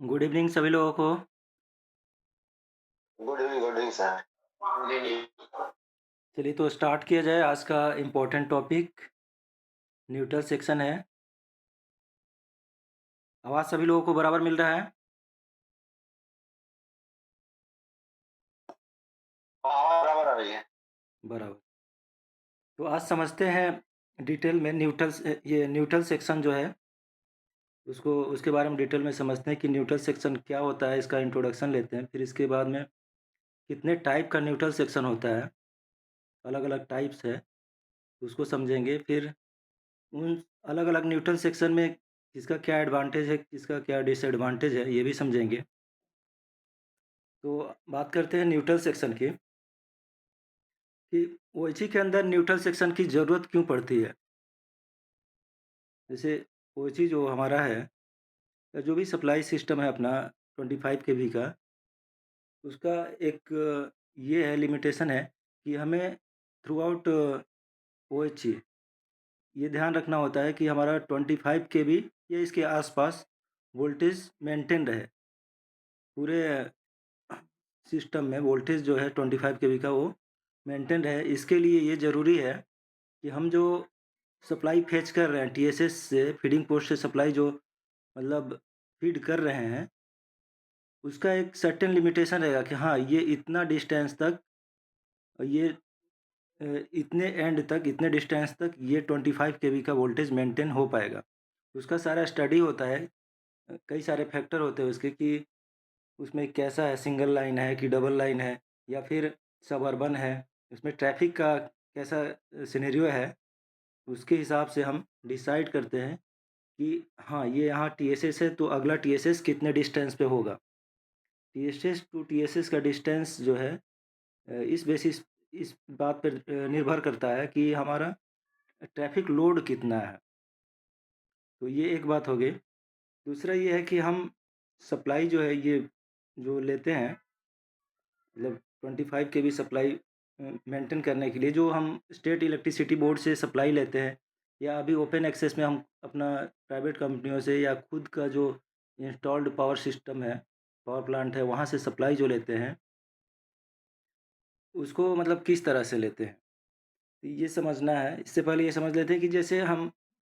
Good evening सभी लोगों को। Good evening sir. Good evening. चलिए तो स्टार्ट किया जाए। आज का इम्पोर्टेंट टॉपिक न्यूट्रल सेक्शन है। आवाज़ सभी लोगों को बराबर मिल रहा है? आवाज बराबर आ रही है। बराबर। तो आज समझते हैं डिटेल में ये न्यूट्रल सेक्शन जो है उसको उसके बारे में डिटेल में समझते हैं कि न्यूट्रल सेक्शन क्या होता है। इसका इंट्रोडक्शन लेते हैं। फिर इसके बाद में कितने टाइप का न्यूट्रल सेक्शन होता है, अलग अलग टाइप्स है, उसको समझेंगे। फिर उन अलग अलग न्यूट्रल सेक्शन में किसका क्या एडवांटेज है, किसका क्या डिसएडवांटेज है, ये भी समझेंगे। तो बात करते हैं न्यूट्रल सेक्शन की कि ओएचई के अंदर न्यूट्रल सेक्शन की ज़रूरत क्यों पड़ती है। जैसे ओएचई जो हमारा है या जो भी सप्लाई सिस्टम है अपना 25 केवी का, उसका एक ये है लिमिटेशन है कि हमें थ्रू आउट ओएचई ये ध्यान रखना होता है कि हमारा 25 केवी या इसके आसपास वोल्टेज मेंटेन रहे। पूरे सिस्टम में वोल्टेज जो है 25 केवी का वो मेंटेन रहे। इसके लिए ये ज़रूरी है कि हम जो सप्लाई फेच कर रहे हैं टीएसएस से, फीडिंग पोस्ट से सप्लाई जो मतलब फीड कर रहे हैं, उसका एक सर्टेन लिमिटेशन रहेगा कि हाँ, ये इतना डिस्टेंस तक, ये इतने एंड तक, इतने डिस्टेंस तक ये 25 केवी का वोल्टेज मेंटेन हो पाएगा। उसका सारा स्टडी होता है। कई सारे फैक्टर होते हैं उसके कि उसमें कैसा है, सिंगल लाइन है कि डबल लाइन है या फिर सबअर्बन है, उसमें ट्रैफिक का कैसा सिनेरियो है। उसके हिसाब से हम डिसाइड करते हैं कि हाँ, ये यहाँ टीएसएस है तो अगला टीएसएस कितने डिस्टेंस पे होगा। टीएसएस टू टीएसएस का डिस्टेंस जो है इस बात पर निर्भर करता है कि हमारा ट्रैफिक लोड कितना है। तो ये एक बात हो गई। दूसरा ये है कि हम सप्लाई जो है ये जो लेते हैं, मतलब 25 केवी सप्लाई मेंटेन करने के लिए जो हम स्टेट इलेक्ट्रिसिटी बोर्ड से सप्लाई लेते हैं या अभी ओपन एक्सेस में हम अपना प्राइवेट कंपनियों से या खुद का जो इंस्टॉल्ड पावर सिस्टम है, पावर प्लांट है, वहाँ से सप्लाई जो लेते हैं, उसको मतलब किस तरह से लेते हैं, तो ये समझना है। इससे पहले ये समझ लेते हैं कि जैसे हम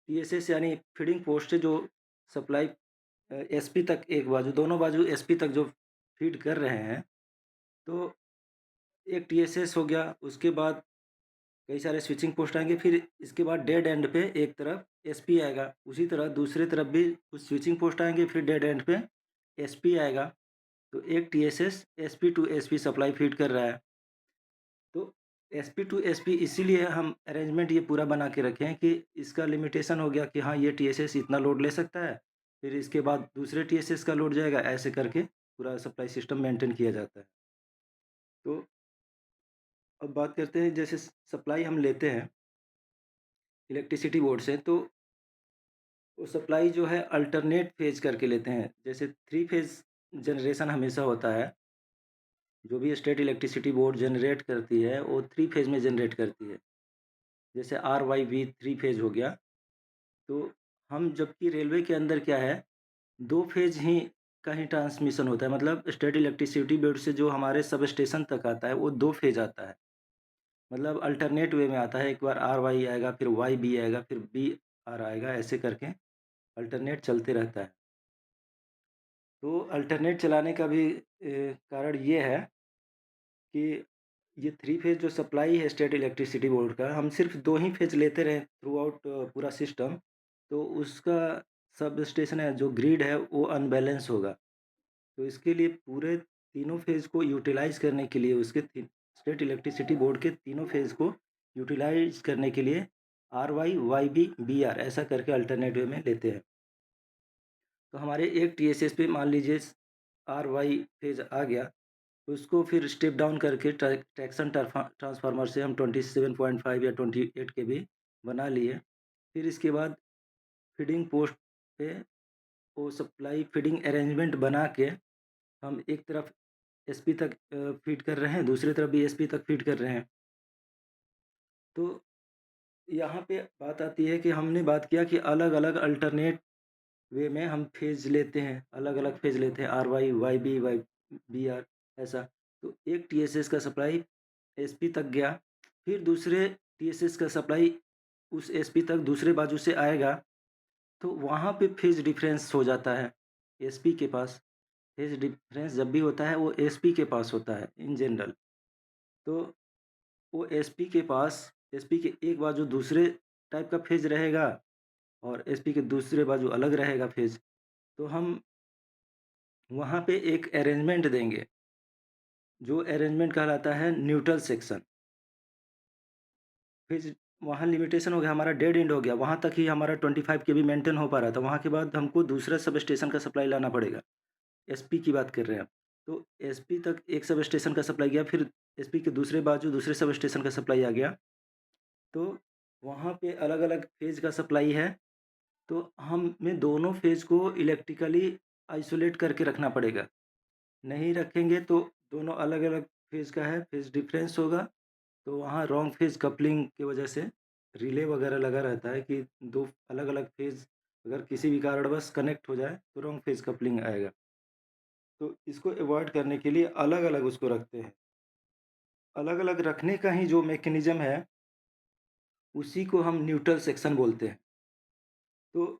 पीएसएस यानी फीडिंग पोस्ट से जो सप्लाई एसपी तक, एक बाजू दोनों बाजू एसपी तक जो फीड कर रहे हैं, तो एक टीएसएस हो गया, उसके बाद कई सारे स्विचिंग पोस्ट आएँगे, फिर इसके बाद डेड एंड पे एक तरफ एसपी आएगा। उसी तरह दूसरी तरफ भी कुछ स्विचिंग पोस्ट आएँगे, फिर डेड एंड पे एसपी आएगा। तो एक TSS SP to SP supply feed कर रहा है। तो एसपी टू एसपी इसीलिए हम अरेंजमेंट ये पूरा बना के रखे हैं कि इसका लिमिटेशन हो गया कि हाँ, ये टीएसएस इतना लोड ले सकता है, फिर इसके बाद दूसरे टीएसएस का लोड जाएगा, ऐसे करके पूरा सप्लाई सिस्टम मेंटेन किया जाता है। तो अब बात करते हैं, जैसे सप्लाई हम लेते हैं इलेक्ट्रिसिटी बोर्ड से, तो वो सप्लाई जो है अल्टरनेट फेज करके लेते हैं। जैसे 3 फेज जनरेशन हमेशा होता है, जो भी स्टेट इलेक्ट्रिसिटी बोर्ड जनरेट करती है वो 3 फेज में जनरेट करती है। जैसे आरवाईबी 3 फेज हो गया। तो हम जबकि रेलवे के अंदर क्या है, 2 फेज ही का ही ट्रांसमिशन होता है। मतलब स्टेट इलेक्ट्रिसिटी बोर्ड से जो हमारे सब स्टेशन तक आता है वो 2 फेज आता है। मतलब अल्टरनेट वे में आता है, एक बार आरवाई आएगा, फिर वाईबी आएगा, फिर बीआर आएगा, ऐसे करके अल्टरनेट चलते रहता है। तो अल्टरनेट चलाने का भी कारण ये है कि ये 3 फेज जो सप्लाई है स्टेट इलेक्ट्रिसिटी बोर्ड का, हम सिर्फ 2 ही फेज लेते रहें थ्रू आउट पूरा सिस्टम, तो उसका सब स्टेशन है जो ग्रिड है वो अनबैलेंस होगा। तो इसके लिए पूरे तीनों फेज को यूटिलाइज़ करने के लिए, उसके ती स्टेट इलेक्ट्रिसिटी बोर्ड के तीनों फेज को यूटिलाइज़ करने के लिए आरवाई, वाईबी, बीआर ऐसा करके अल्टरनेट वे में लेते हैं। तो हमारे एक टीएसएस पे मान लीजिए आरवाई फेज आ गया, उसको फिर स्टेप डाउन करके ट्रैक्शन ट्रांसफार्मर से हम 27.5 या 28 केवी बना लिए। फिर इसके बाद फीडिंग पोस्ट पे वो सप्लाई फीडिंग अरेंजमेंट बना के हम एक तरफ एसपी तक फीड कर रहे हैं, दूसरी तरफ भी एसपी तक फीड कर रहे हैं। तो यहाँ पे बात आती है कि हमने बात किया कि अलग-अलग अल्टरनेट वे में हम फ़ेज़ लेते हैं, अलग-अलग फ़ेज़ लेते हैं, आरवाई, वाईबी, बीआर ऐसा। तो एक टीएसएस का सप्लाई एसपी तक गया, फिर दूसरे टीएसएस का सप्लाई उस एसपी तक दूसरे बाजू से आएगा, तो वहाँ पे फ़ेज़ डिफ़रेंस हो जाता है एसपी के पास। फ़ेज़ डिफ़रेंस जब भी होता है वो एसपी के पास होता है इन जनरल। तो वो एसपी के एक बाजू दूसरे टाइप का फ़ेज़ रहेगा और एसपी के दूसरे बाजू अलग रहेगा फ़ेज़। तो हम वहाँ पे एक अरेंजमेंट देंगे, जो अरेंजमेंट कहलाता है न्यूट्रल सेक्शन। फिर वहाँ लिमिटेशन हो गया, हमारा डेड एंड हो गया, वहाँ तक ही हमारा 25 केवी मेंटेन हो पा रहा था। वहाँ के बाद हमको दूसरा सब स्टेशन का सप्लाई लाना पड़ेगा। एसपी की बात कर रहे हैं आप। तो एसपी तक एक सब स्टेशन का सप्लाई गया, फिर एसपी के दूसरे बाजू दूसरे सब स्टेशन का सप्लाई आ गया। तो वहाँ पे अलग-अलग फ़ेज़ का सप्लाई है, तो हमें दोनों फ़ेज़ को इलेक्ट्रिकली आइसोलेट करके रखना पड़ेगा। नहीं रखेंगे तो दोनों अलग-अलग फ़ेज़ का है, फ़ेज़ डिफ़रेंस होगा, तो वहाँ रॉन्ग फ़ेज़ कपलिंग की वजह से रिले वगैरह लगा रहता है कि 2 अलग-अलग फ़ेज़ अगर किसी भी कारणवश कनेक्ट हो जाए, तो रॉन्ग फ़ेज़ कपलिंग आएगा। तो इसको अवॉइड करने के लिए अलग-अलग उसको रखते हैं। अलग-अलग रखने का ही जो मैकेनिज़्म है, उसी को हम न्यूट्रल सेक्शन बोलते हैं। तो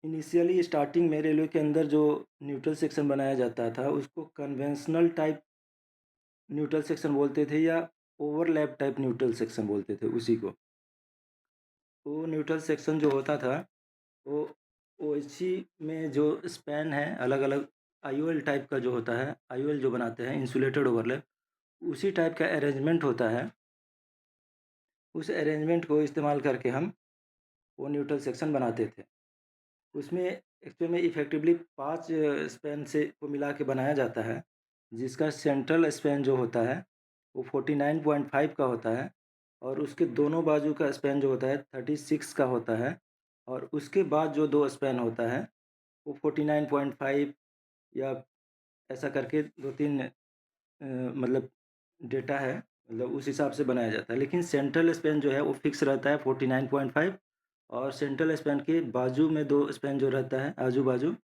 इनिशियली स्टार्टिंग में रेलवे के अंदर जो न्यूट्रल सेक्शन बनाया जाता था, उसको कन्वेंशनल टाइप न्यूट्रल सेक्शन बोलते थे या ओवरलैप टाइप न्यूट्रल सेक्शन बोलते थे उसी को। वो न्यूट्रल सेक्शन जो होता था, वो ओएचई में जो स्पैन है अलग-अलग आईओएल टाइप का जो होता है, आईओएल जो बनाते हैं इंसुलेटेड ओवरलैप, उसी टाइप का अरेंजमेंट होता है। उस अरेंजमेंट को इस्तेमाल करके हम वो न्यूट्रल सेक्शन बनाते थे। उसमें एक्चुअल में इफ़ेक्टिवली 5 स्पैन से को मिला के बनाया जाता है, जिसका सेंट्रल स्पैन जो होता है, वो 49.5 का होता है और उसके दोनों बाजू का स्पैन जो होता है 36 का होता है और उसके बाद जो 2 स्पैन होता है, वो 49.5 या ऐसा करके 2-3 मतलब डेटा है, मतलब उस हिसाब से बनाया जाता है। लेकिन सेंट्रल स्पैन जो है वो फ़िक्स रहता है 49.5 और सेंट्रल स्पैन के बाजू में 2 स्पैन जो रहता है आजू-बाजू,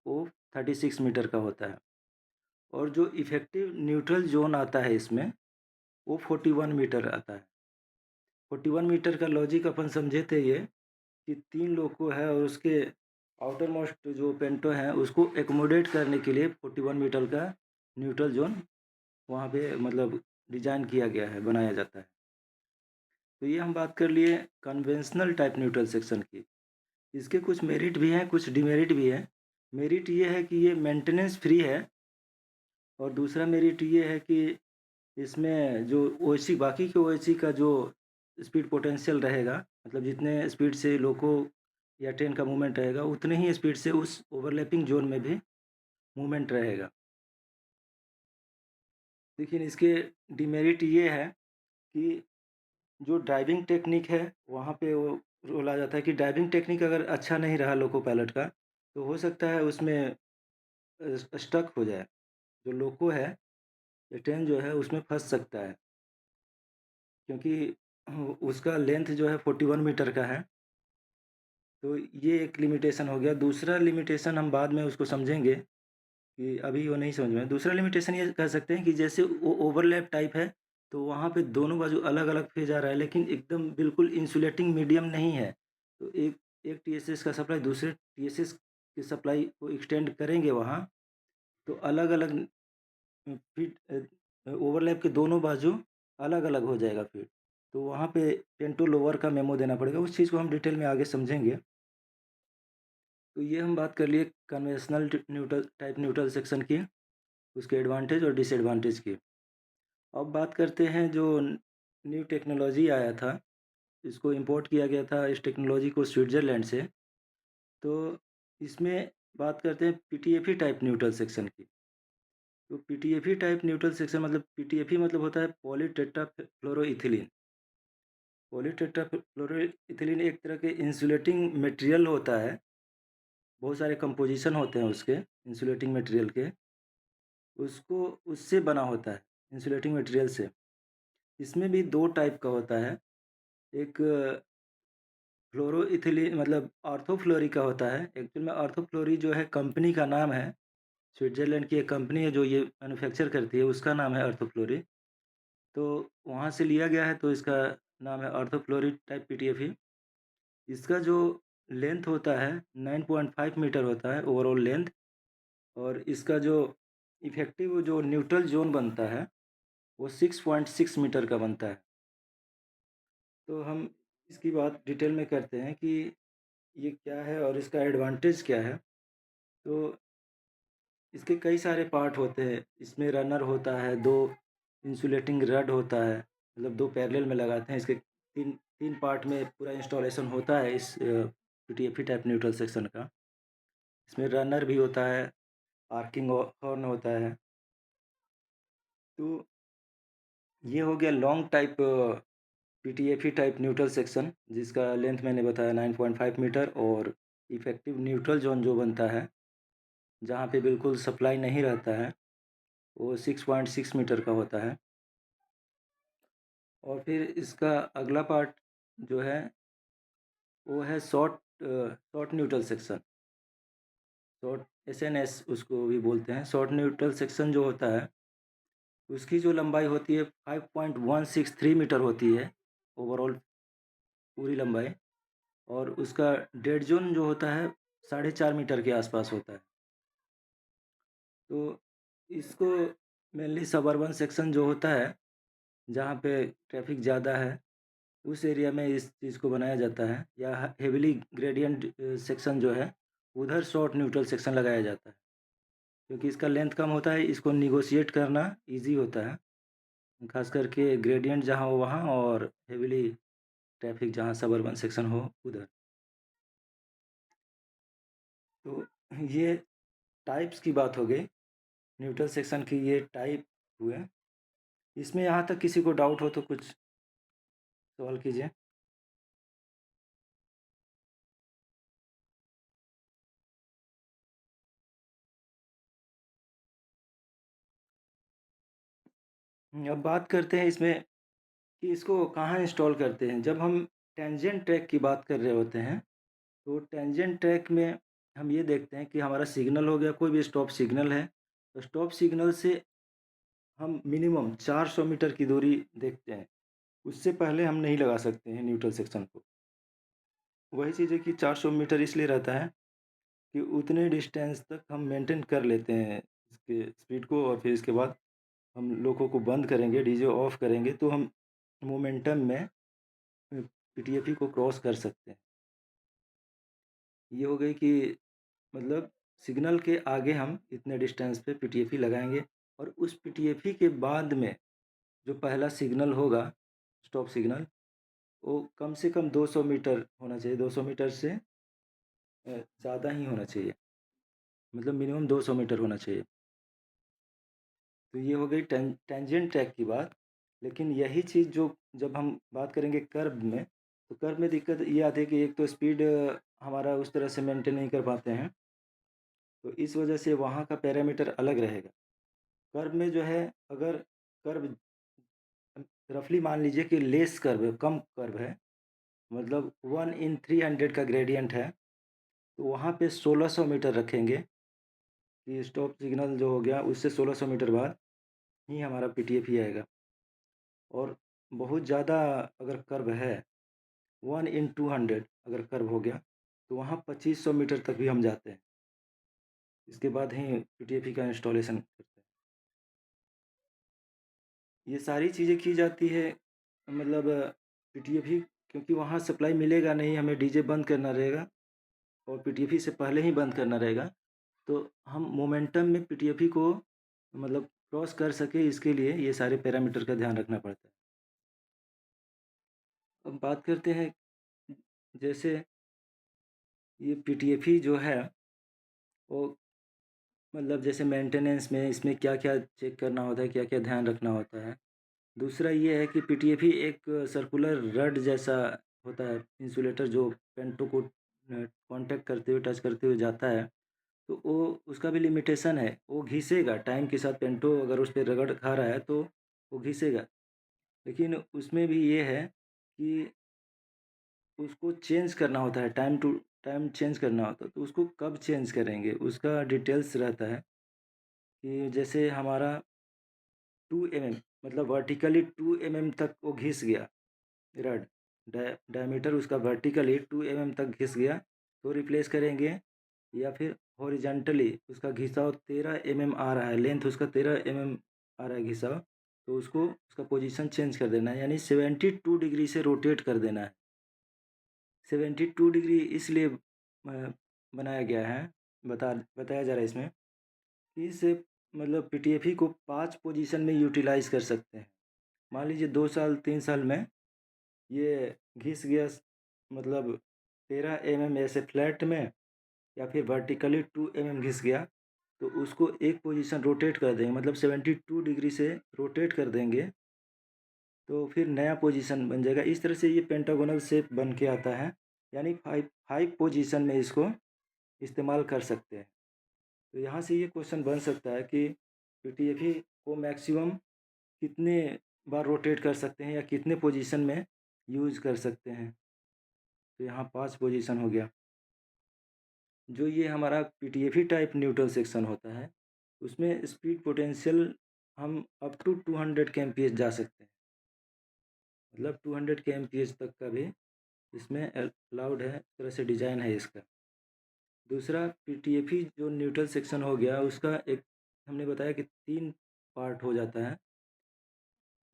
वो 36 मीटर का होता है और जो इफ़ेक्टिव न्यूट्रल ज़ोन आता है इसमें, वो 41 मीटर आता है। 41 मीटर का लॉजिक अपन समझे थे ये कि 3 लोको है और उसके आउटर मोस्ट जो पेंटो है, उसको एक्कोमोडेट करने के लिए 41 मीटर का न्यूट्रल ज़ोन वहाँ पे मतलब डिज़ाइन किया गया है, बनाया जाता है। तो ये हम बात कर लिए कन्वेंशनल टाइप न्यूट्रल सेक्शन की। इसके कुछ मेरिट भी हैं, कुछ डिमेरिट भी हैं। मेरिट ये है कि ये मेंटेनेंस फ्री है और दूसरा मेरिट ये है कि इसमें जो ओएसी बाकी के ओएसी का जो स्पीड पोटेंशियल रहेगा, मतलब जितने स्पीड से लोको या ट्रेन का मूवमेंट रहेगा, उतने ही स्पीड से उस ओवरलैपिंग ज़ोन में भी मूवमेंट रहेगा। लेकिन इसके डिमेरिट ये है कि जो ड्राइविंग टेक्निक है, वहाँ पे वो रोल आ जाता है कि ड्राइविंग टेक्निक अगर अच्छा नहीं रहा लोको पायलट का, तो हो सकता है उसमें स्टक हो जाए। जो लोको है, ये ट्रेन जो है उसमें फँस सकता है क्योंकि उसका लेंथ जो है 41 मीटर का है, तो ये एक लिमिटेशन हो गया। दूसरा लिमिटेशन हम बाद में उसको समझेंगे कि अभी वो नहीं समझ में। दूसरा लिमिटेशन ये कह सकते हैं कि जैसे वो ओवरलैप टाइप है, तो वहाँ पे दोनों बाजू अलग-अलग फेज़ आ रहा है, लेकिन एकदम बिल्कुल इंसुलेटिंग मीडियम नहीं है। तो एक एक टीएसएस का सप्लाई दूसरे टीएसएस की सप्लाई को एक्सटेंड करेंगे वहाँ, तो अलग-अलग फ़ीट ओवरलैप के दोनों बाजू अलग-अलग हो जाएगा फ़ीट। तो वहाँ पे पेंटो लोअर का मेमो देना पड़ेगा, उस चीज़ को हम डिटेल में आगे समझेंगे। तो ये हम बात कर लिए कन्वेंशनल न्यूट्रल सेक्शन की, उसके एडवांटेज और डिसएडवांटेज की। अब बात करते हैं जो न्यू टेक्नोलॉजी आया था, इसको इम्पोर्ट किया गया था इस टेक्नोलॉजी को स्विट्ज़रलैंड से। तो इसमें बात करते हैं पीटीएफई टाइप न्यूट्रल सेक्शन की। तो पीटीएफई टाइप न्यूट्रल सेक्शन मतलब पीटीएफई मतलब होता है पॉलीटेट्राफ्लोरोइथिलीन। पॉलीटेट्राफ्लोरोइथिलीन एक तरह के इंसुलेटिंग मटेरियल होता है, बहुत सारे कंपोज़िशन होते हैं उसके इंसुलेटिंग मटेरियल के, उसको उससे बना होता है, इंसुलेटिंग मटेरियल से। इसमें भी 2 टाइप का होता है, एक फ्लोरोइथिलीन मतलब ऑर्थोफ्लोरी का होता है। एक्चुअल में ऑर्थोफ्लोरी जो है कंपनी का नाम है, स्विट्ज़रलैंड की एक कंपनी है जो ये मैन्युफैक्चर करती है, उसका नाम है ऑर्थोफ्लोरी। तो वहाँ से लिया गया है तो इसका नाम है ऑर्थोफ्लोरी टाइप पीटीएफई। इसका जो लेंथ होता है 9.5 मीटर होता है ओवरऑल लेंथ, और इसका जो इफ़ेक्टिव जो न्यूट्रल ज़ोन बनता है वो 6.6 मीटर का बनता है। तो हम इसकी बात डिटेल में करते हैं कि ये क्या है और इसका एडवांटेज क्या है। तो इसके कई सारे पार्ट होते हैं। इसमें रनर होता है, 2 इंसुलेटिंग रड होता है, मतलब 2 पैरेलल में लगाते हैं। इसके 3 पार्ट में पूरा इंस्टॉलेशन होता है इस पीटीएफई टाइप न्यूट्रल सेक्शन का। इसमें रनर भी होता है, आर्किंग हॉर्न होता है। तो ये हो गया long type PTFE type neutral section, जिसका लेंथ मैंने बताया 9.5 मीटर, और इफ़ेक्टिव न्यूट्रल ज़ोन जो बनता है, जहाँ पे बिल्कुल सप्लाई नहीं रहता है, वो 6.6 मीटर का होता है। और फिर इसका अगला पार्ट जो है वो है short neutral section, short SNS उसको भी बोलते हैं। शॉर्ट न्यूट्रल सेक्शन जो होता है उसकी जो लंबाई होती है 5.163 मीटर होती है ओवरऑल पूरी लंबाई, और उसका डेड ज़ोन जो होता है 4.5 मीटर के आसपास होता है। तो इसको मेनली सबअर्बन सेक्शन जो होता है, जहाँ पे ट्रैफ़िक ज़्यादा है, उस एरिया में इस चीज़ को बनाया जाता है, या हेविली ग्रेडिएंट सेक्शन जो है, उधर शॉर्ट न्यूट्रल सेक्शन लगाया जाता है। क्योंकि इसका लेंथ कम होता है, इसको नेगोशिएट करना ईज़ी होता है, ख़ास करके ग्रेडिएंट जहाँ हो वहाँ, और हेविली ट्रैफ़िक जहाँ सबअर्बन सेक्शन हो उधर। तो ये टाइप्स की बात हो गई, न्यूट्रल सेक्शन की ये टाइप हुए। इसमें यहाँ तक किसी को डाउट हो तो कुछ सवाल कीजिए। अब बात करते हैं इसमें कि इसको कहाँ इंस्टॉल करते हैं। जब हम टेंजेंट ट्रैक की बात कर रहे होते हैं, तो टेंजेंट ट्रैक में हम ये देखते हैं कि हमारा सिग्नल हो गया, कोई भी स्टॉप सिग्नल है, तो स्टॉप सिग्नल से हम मिनिमम 400 मीटर की दूरी देखते हैं। उससे पहले हम नहीं लगा सकते हैं न्यूट्रल सेक्शन को। वही चीज़ है कि 400 मीटर इसलिए रहता है कि उतने डिस्टेंस तक हम मेंटेन कर लेते हैं इसके स्पीड को, और फिर इसके बाद हम लोगों को बंद करेंगे, डीजे ऑफ करेंगे, तो हम मोमेंटम में पीटीएफई को क्रॉस कर सकते हैं। ये हो गई कि मतलब सिग्नल के आगे हम इतने डिस्टेंस पे पीटीएफई लगाएँगे, और उस पीटीएफई के बाद में जो पहला सिग्नल होगा, स्टॉप सिग्नल, वो कम से कम 200 मीटर होना चाहिए, 200 मीटर से ज़्यादा ही होना चाहिए, मतलब मिनिमम 200 मीटर होना चाहिए। तो ये हो गई टेंजेंट ट्रैक की बात। लेकिन यही चीज़ जो जब हम बात करेंगे कर्व में, तो कर्व में दिक्कत ये आती है कि एक तो स्पीड हमारा उस तरह से मेंटेन नहीं कर पाते हैं, तो इस वजह से वहाँ का पैरामीटर अलग रहेगा। कर्व में जो है, अगर कर्व रफली मान लीजिए कि लेस कर्व है, कम कर्व है, मतलब 1 इन 300 का ग्रेडिएंट है, तो वहाँ पे 1600 मीटर रखेंगे कि स्टॉप सिग्नल जो हो गया उससे 1600 मीटर बाद ही हमारा पीटीएफई आएगा। और बहुत ज़्यादा अगर कर्व है, 1 इन 200 अगर कर्व हो गया, तो वहाँ 2500 मीटर तक भी हम जाते हैं। इसके बाद ही पीटीएफई का इंस्टॉलेशन करते हैं। ये सारी चीज़ें की जाती है, मतलब पीटीएफई, क्योंकि वहाँ सप्लाई मिलेगा नहीं, हमें डीजे बंद करना रहेगा और पीटीएफई से पहले ही बंद करना रहेगा। तो हम मोमेंटम में पीटीएफई को मतलब क्रॉस कर सके, इसके लिए ये सारे पैरामीटर का ध्यान रखना पड़ता है। अब बात करते हैं, जैसे ये पीटीएफई जो है वो मतलब जैसे मेंटेनेंस में इसमें क्या-क्या चेक करना होता है, क्या-क्या ध्यान रखना होता है। दूसरा ये है कि पीटीएफई एक सर्कुलर रड जैसा होता है, इंसुलेटर जो पेंटो को कॉन्टैक्ट करते हुए, टच करते हुए जाता है, तो वो उसका भी लिमिटेशन है, वो घिसेगा टाइम के साथ। पेंटो अगर उस पे रगड़ खा रहा है तो वो घिसेगा। लेकिन उसमें भी ये है कि उसको चेंज करना होता है, टाइम टू टाइम चेंज करना होता है, तो उसको कब चेंज करेंगे, उसका डिटेल्स रहता है कि जैसे हमारा 2 एमएम मतलब वर्टिकली 2 एमएम तक वो घिस गया रड, डायमीटर उसका वर्टिकली 2 एमएम तक घिस गया, तो रिप्लेस करेंगे। या फिर हॉरिजॉन्टली उसका घिसाव 13 एमएम आ रहा है, लेंथ उसका 13 एमएम आ रहा है घिसाव, तो उसको उसका पोजीशन चेंज कर देना है, यानी 72 डिग्री से रोटेट कर देना है। 72 डिग्री इसलिए बनाया गया है, बताया जा रहा है इसमें कि इससे मतलब पीटीएफई को 5 पोजीशन में यूटिलाइज़ कर सकते हैं। मान लीजिए 2 साल 3 साल में ये घिस गया मतलब 13 एमएम ऐसे फ्लैट में, या फिर वर्टिकली 2 एमएम घिस गया, तो उसको एक पोजीशन रोटेट कर देंगे, मतलब 72 डिग्री से रोटेट कर देंगे, तो फिर नया पोजीशन बन जाएगा। इस तरह से ये पेंटागोनल शेप बन के आता है, यानी 5 पोजीशन में इसको इस्तेमाल कर सकते हैं। तो यहाँ से ये क्वेश्चन बन सकता है कि पीटीएफई को मैक्सिमम कितने बार रोटेट कर सकते हैं या कितने पोजीशन में यूज़ कर सकते हैं। तो यहाँ 5 पोजीशन हो गया। जो ये हमारा पीटीएफई टाइप न्यूट्रल सेक्शन होता है, उसमें स्पीड पोटेंशियल हम अप टू 200 केएमपीएच जा सकते हैं, मतलब 200 केएमपीएच तक का भी इसमें अलाउड है, इस तरह से डिज़ाइन है इसका। दूसरा पीटीएफई जो न्यूट्रल सेक्शन हो गया, उसका एक हमने बताया कि 3 पार्ट हो जाता है।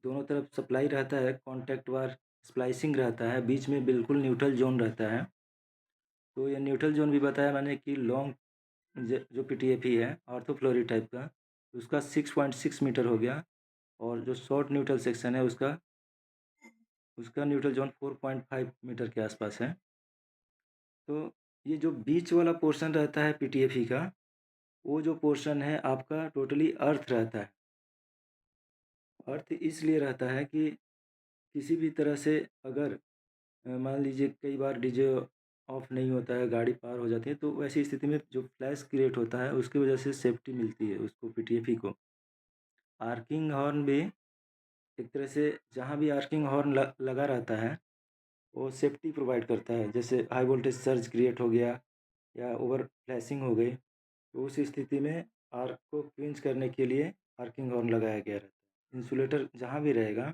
दोनों तरफ सप्लाई रहता है, कॉन्टैक्ट वार स्प्लाइसिंग रहता है, बीच में बिल्कुल न्यूट्रल ज़ोन रहता है। तो ये न्यूट्रल ज़ोन भी बताया मैंने कि लॉन्ग जो पीटीएफई है ऑर्थोफ्लोरी टाइप का, उसका 6.6 मीटर हो गया, और जो शॉर्ट न्यूट्रल सेक्शन है उसका उसका न्यूट्रल ज़ोन 4.5 मीटर के आसपास है। तो ये जो बीच वाला पोर्शन रहता है पीटीएफई का, वो जो पोर्शन है आपका टोटली अर्थ रहता है। अर्थ इसलिए रहता है कि किसी भी तरह से अगर मान लीजिए कई बार डीजे ऑफ नहीं होता है, गाड़ी पार हो जाती है, तो वैसी स्थिति में जो फ्लैश क्रिएट होता है उसकी वजह से सेफ्टी मिलती है उसको पीटीएफई को। आर्किंग हॉर्न भी एक तरह से, जहाँ भी आर्किंग हॉर्न लगा रहता है वो सेफ्टी प्रोवाइड करता है, जैसे हाई वोल्टेज सर्ज क्रिएट हो गया या ओवर फ्लैशिंग हो गई, तो उस स्थिति में आर्क को क्विंच करने के लिए आर्किंग हॉर्न लगाया गया रहता है। इंसुलेटर जहाँ भी रहेगा,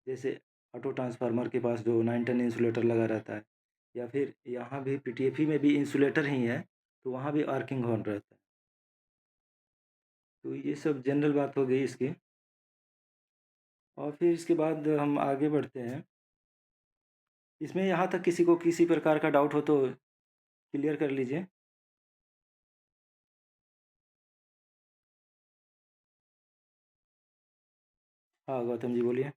जैसे ऑटो ट्रांसफार्मर के पास जो 910 इंसुलेटर लगा रहता है, या फिर यहाँ भी पीटीएफई में भी इंसुलेटर ही है, तो वहाँ भी आर्किंग हॉर्न रहता है। तो ये सब जनरल बात हो गई इसकी, और फिर इसके बाद हम आगे बढ़ते हैं। इसमें यहाँ तक किसी को किसी प्रकार का डाउट हो तो क्लियर कर लीजिए। हाँ, गौतम जी बोलिए।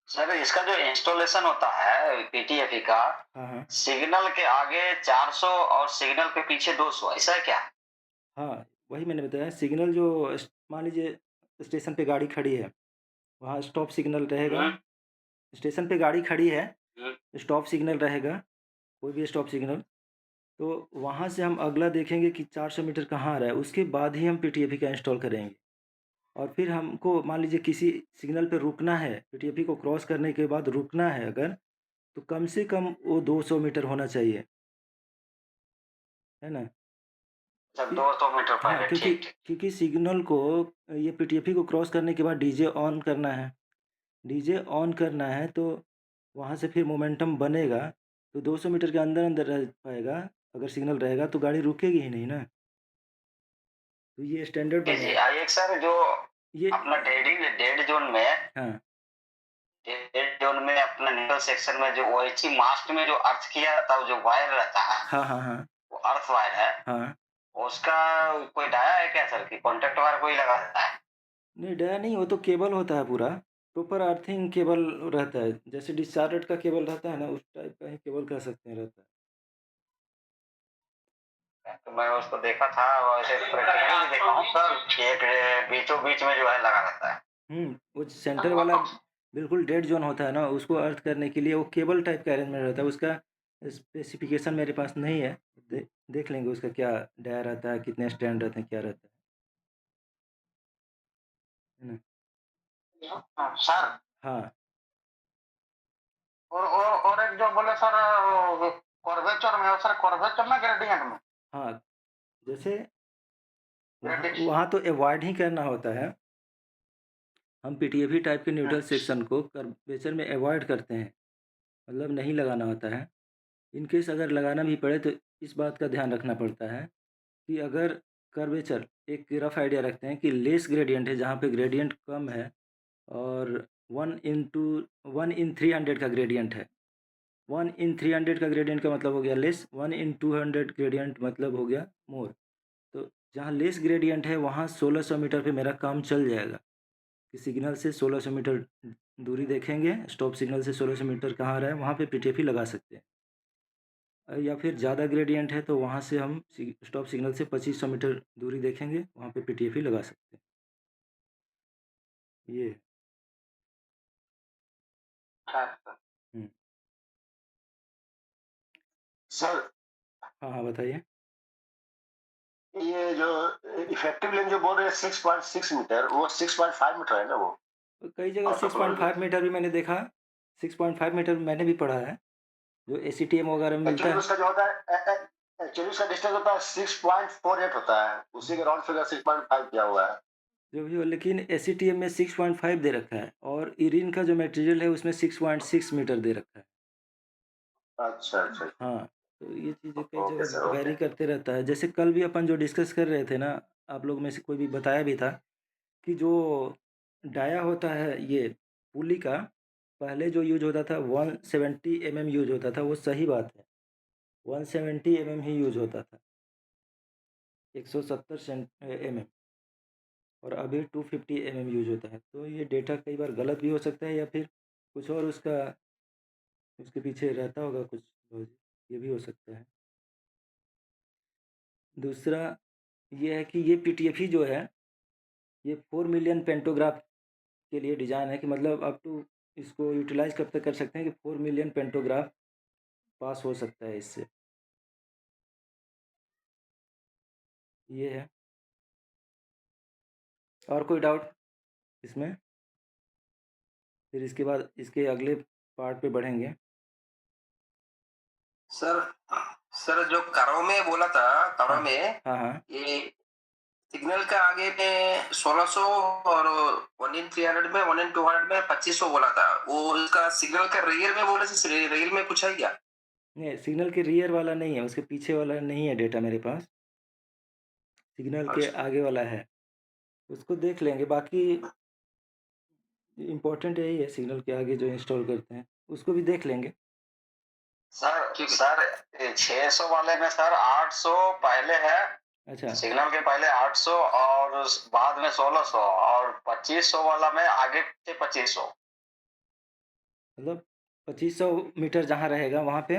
सर इसका जो इंस्टॉलेशन होता है पीटीएफई का, हाँ, हाँ। सिग्नल के आगे 400 और सिग्नल के पीछे 200, ऐसा है क्या? हाँ, वही मैंने बताया, सिग्नल जो मान लीजिए स्टेशन पे गाड़ी खड़ी है, वहाँ स्टॉप सिग्नल रहेगा। हम्म। स्टेशन पे गाड़ी खड़ी है, हम्म। स्टॉप सिग्नल रहेगा, कोई भी स्टॉप सिग्नल। तो वहाँ से हम अगला देखेंगे कि 400 मीटर कहाँ आ रहा है, उसके बाद ही हम पीटीएफई का इंस्टॉल करेंगे। और फिर हमको मान लीजिए किसी सिग्नल पे रुकना है, पीटीएफई को क्रॉस करने के बाद रुकना है अगर, तो कम से कम वो 200 मीटर होना चाहिए, है ना? सर कि 200 मीटर हाँ, पहले, क्योंकि ठीक ठीक। क्योंकि सिग्नल को ये पीटीएफई को क्रॉस करने के बाद डीजे ऑन करना है। डीजे ऑन करना है तो वहाँ से फिर मोमेंटम बनेगा, तो 200 मीटर के अंदर-अंदर रह पाएगा। अगर सिग्नल रहेगा तो गाड़ी रुकेगी ही नहीं ना। तो ये स्टैंडर्ड जी बना जी, है। आइए सर, जो ये अपना डेड जोन में, हाँ, डेड जोन में अपना न्यूट्रल सेक्शन में जो ओएचई मास्ट में जो अर्थ किया रहता है, जो वायर रहता है, हाँ, हाँ, हाँ, वो अर्थ वायर है, हाँ। उसका कोई डाया है क्या सर, कि कॉन्टेक्ट वायर कोई लगा रहता है? नहीं, डाया नहीं, वो तो केबल होता है पूरा। प्रॉपर अर्थिंग केबल रहता है। जैसे डिस्चार्ज का केबल रहता है ना, उस टाइप का ही केबल कह सकते हैं रहता है। तो मैं उसको देखा था, वैसे प्रैक्टिकली भी देखा हूँ सर, कि एक बीचों बीच में जो है लगा रहता है। वो सेंटर वाला बिल्कुल डेड ज़ोन होता है ना, उसको अर्थ करने के लिए वो केबल टाइप का अरेंजमेंट रहता है। उसका स्पेसिफ़िकेशन मेरे पास नहीं है। देख लेंगे उसका क्या डाया रहता है, कितने स्टैंड रहते हैं, क्या रहता है ना? सर, हाँ, और एक जो बोले सर कर्वेचर में, सर कर्वेचर में ग्रेडियंट में? हाँ, जैसे वहाँ ग्रेडिश वहाँ तो अवॉइड ही करना होता है। हम पीटीएफई टाइप के न्यूट्रल अच्छा, सेक्शन को कर्वेचर में अवॉइड करते हैं, मतलब नहीं लगाना होता है। इन केस अगर लगाना भी पड़े तो इस बात का ध्यान रखना पड़ता है कि अगर कर्वेचर एक रफ़ आइडिया रखते हैं कि लेस ग्रेडियंट है, जहाँ पे ग्रेडियंट कम है और 1 इन 300 का ग्रेडियंट है। 1 इन 300 का ग्रेडियंट का मतलब हो गया लेस, 1 इन 200 ग्रेडियंट मतलब हो गया मोर। तो जहाँ लेस ग्रेडियंट है वहाँ 1600 मीटर पे मेरा काम चल जाएगा कि सिग्नल से 1600 मीटर दूरी देखेंगे, स्टॉप सिग्नल से 1600 मीटर कहाँ रहा है वहाँ पे पीटीएफई लगा सकते हैं। या फिर ज़्यादा ग्रेडियंट है तो वहाँ से हम स्टॉप सिग्नल से 2500 मीटर दूरी देखेंगे, वहाँ पे पीटीएफई लगा सकते हैं। ये है। अच्छा। हुँ। सर हाँ, हाँ, बताइए। ये जो इफेक्टिव लेंथ जो बोल रहे हैं 6.6 मीटर, वो 6.5 मीटर है ना वो? कई जगह ऑटोकोलर जो 6.5 मीटर भी मैंने देखा, 6.5 मीटर मैंने भी पढ़ा है, जो एसीटीएम वगैरह में मिलता एक्चुअली है। उसका जो होता है एक्चुअली उसका डिस्टेंस होता है 6.48 होता है, उसी के राउंड फिगर 6.5 किया हुआ है। जो भी हो लेकिन एसीटीएम में 6.5 दे रखा है और इरिन का जो मटेरियल है उसमें 6.6 मीटर दे रखा है। अच्छा अच्छा। हाँ, तो ये चीज़ें कई ओके जगह सर, ओके। वैरी करते रहता है। जैसे कल भी अपन जो डिस्कस कर रहे थे ना, आप लोग में से कोई भी बताया भी था कि जो डाया होता है ये पुली का, पहले जो यूज़ होता था 170 यूज़ होता था, वो सही बात है। 170 ही यूज़ होता था, 170 और अभी 250 यूज़ होता है। तो ये डेटा कई बार गलत भी हो सकता है या फिर कुछ और उसका उसके पीछे रहता होगा कुछ लॉजिक, ये भी हो सकता है। दूसरा ये है कि ये पीटीएफई जो है, ये 4 मिलियन पेंटोग्राफ के लिए डिज़ाइन है कि मतलब अप टू इसको यूटिलाइज़ कब तक कर सकते हैं कि 4 मिलियन पेंटोग्राफ पास हो सकता है इससे। ये है। और कोई डाउट इसमें? फिर इसके बाद इसके अगले पार्ट पे बढ़ेंगे। सर सर जो करो में बोला था, हाँ। करो में हाँ, हाँ। ये सिग्नल का आगे में 1600 और 1 इन 300 में 1 इन 200 में 2500 बोला था। वो उसका सिग्नल का रियर में बोले से रियर में कुछ है क्या? नहीं, सिग्नल के रियर वाला नहीं है, उसके पीछे वाला नहीं है डेटा मेरे पास। सिग्नल के अच्छा। आगे वाला है। उसको देख लेंगे, बाकी इम्पोर्टेंट यही है सिग्नल के आगे जो इंस्टॉल करते हैं, उसको भी देख लेंगे। सर ठीक है। सर 600 वाले में सर 800 पहले है, अच्छा, सिग्नल के पहले 800 और बाद में 1600 और 2500 वाला में आगे से 2500 मतलब 2500 मीटर जहाँ रहेगा वहाँ पे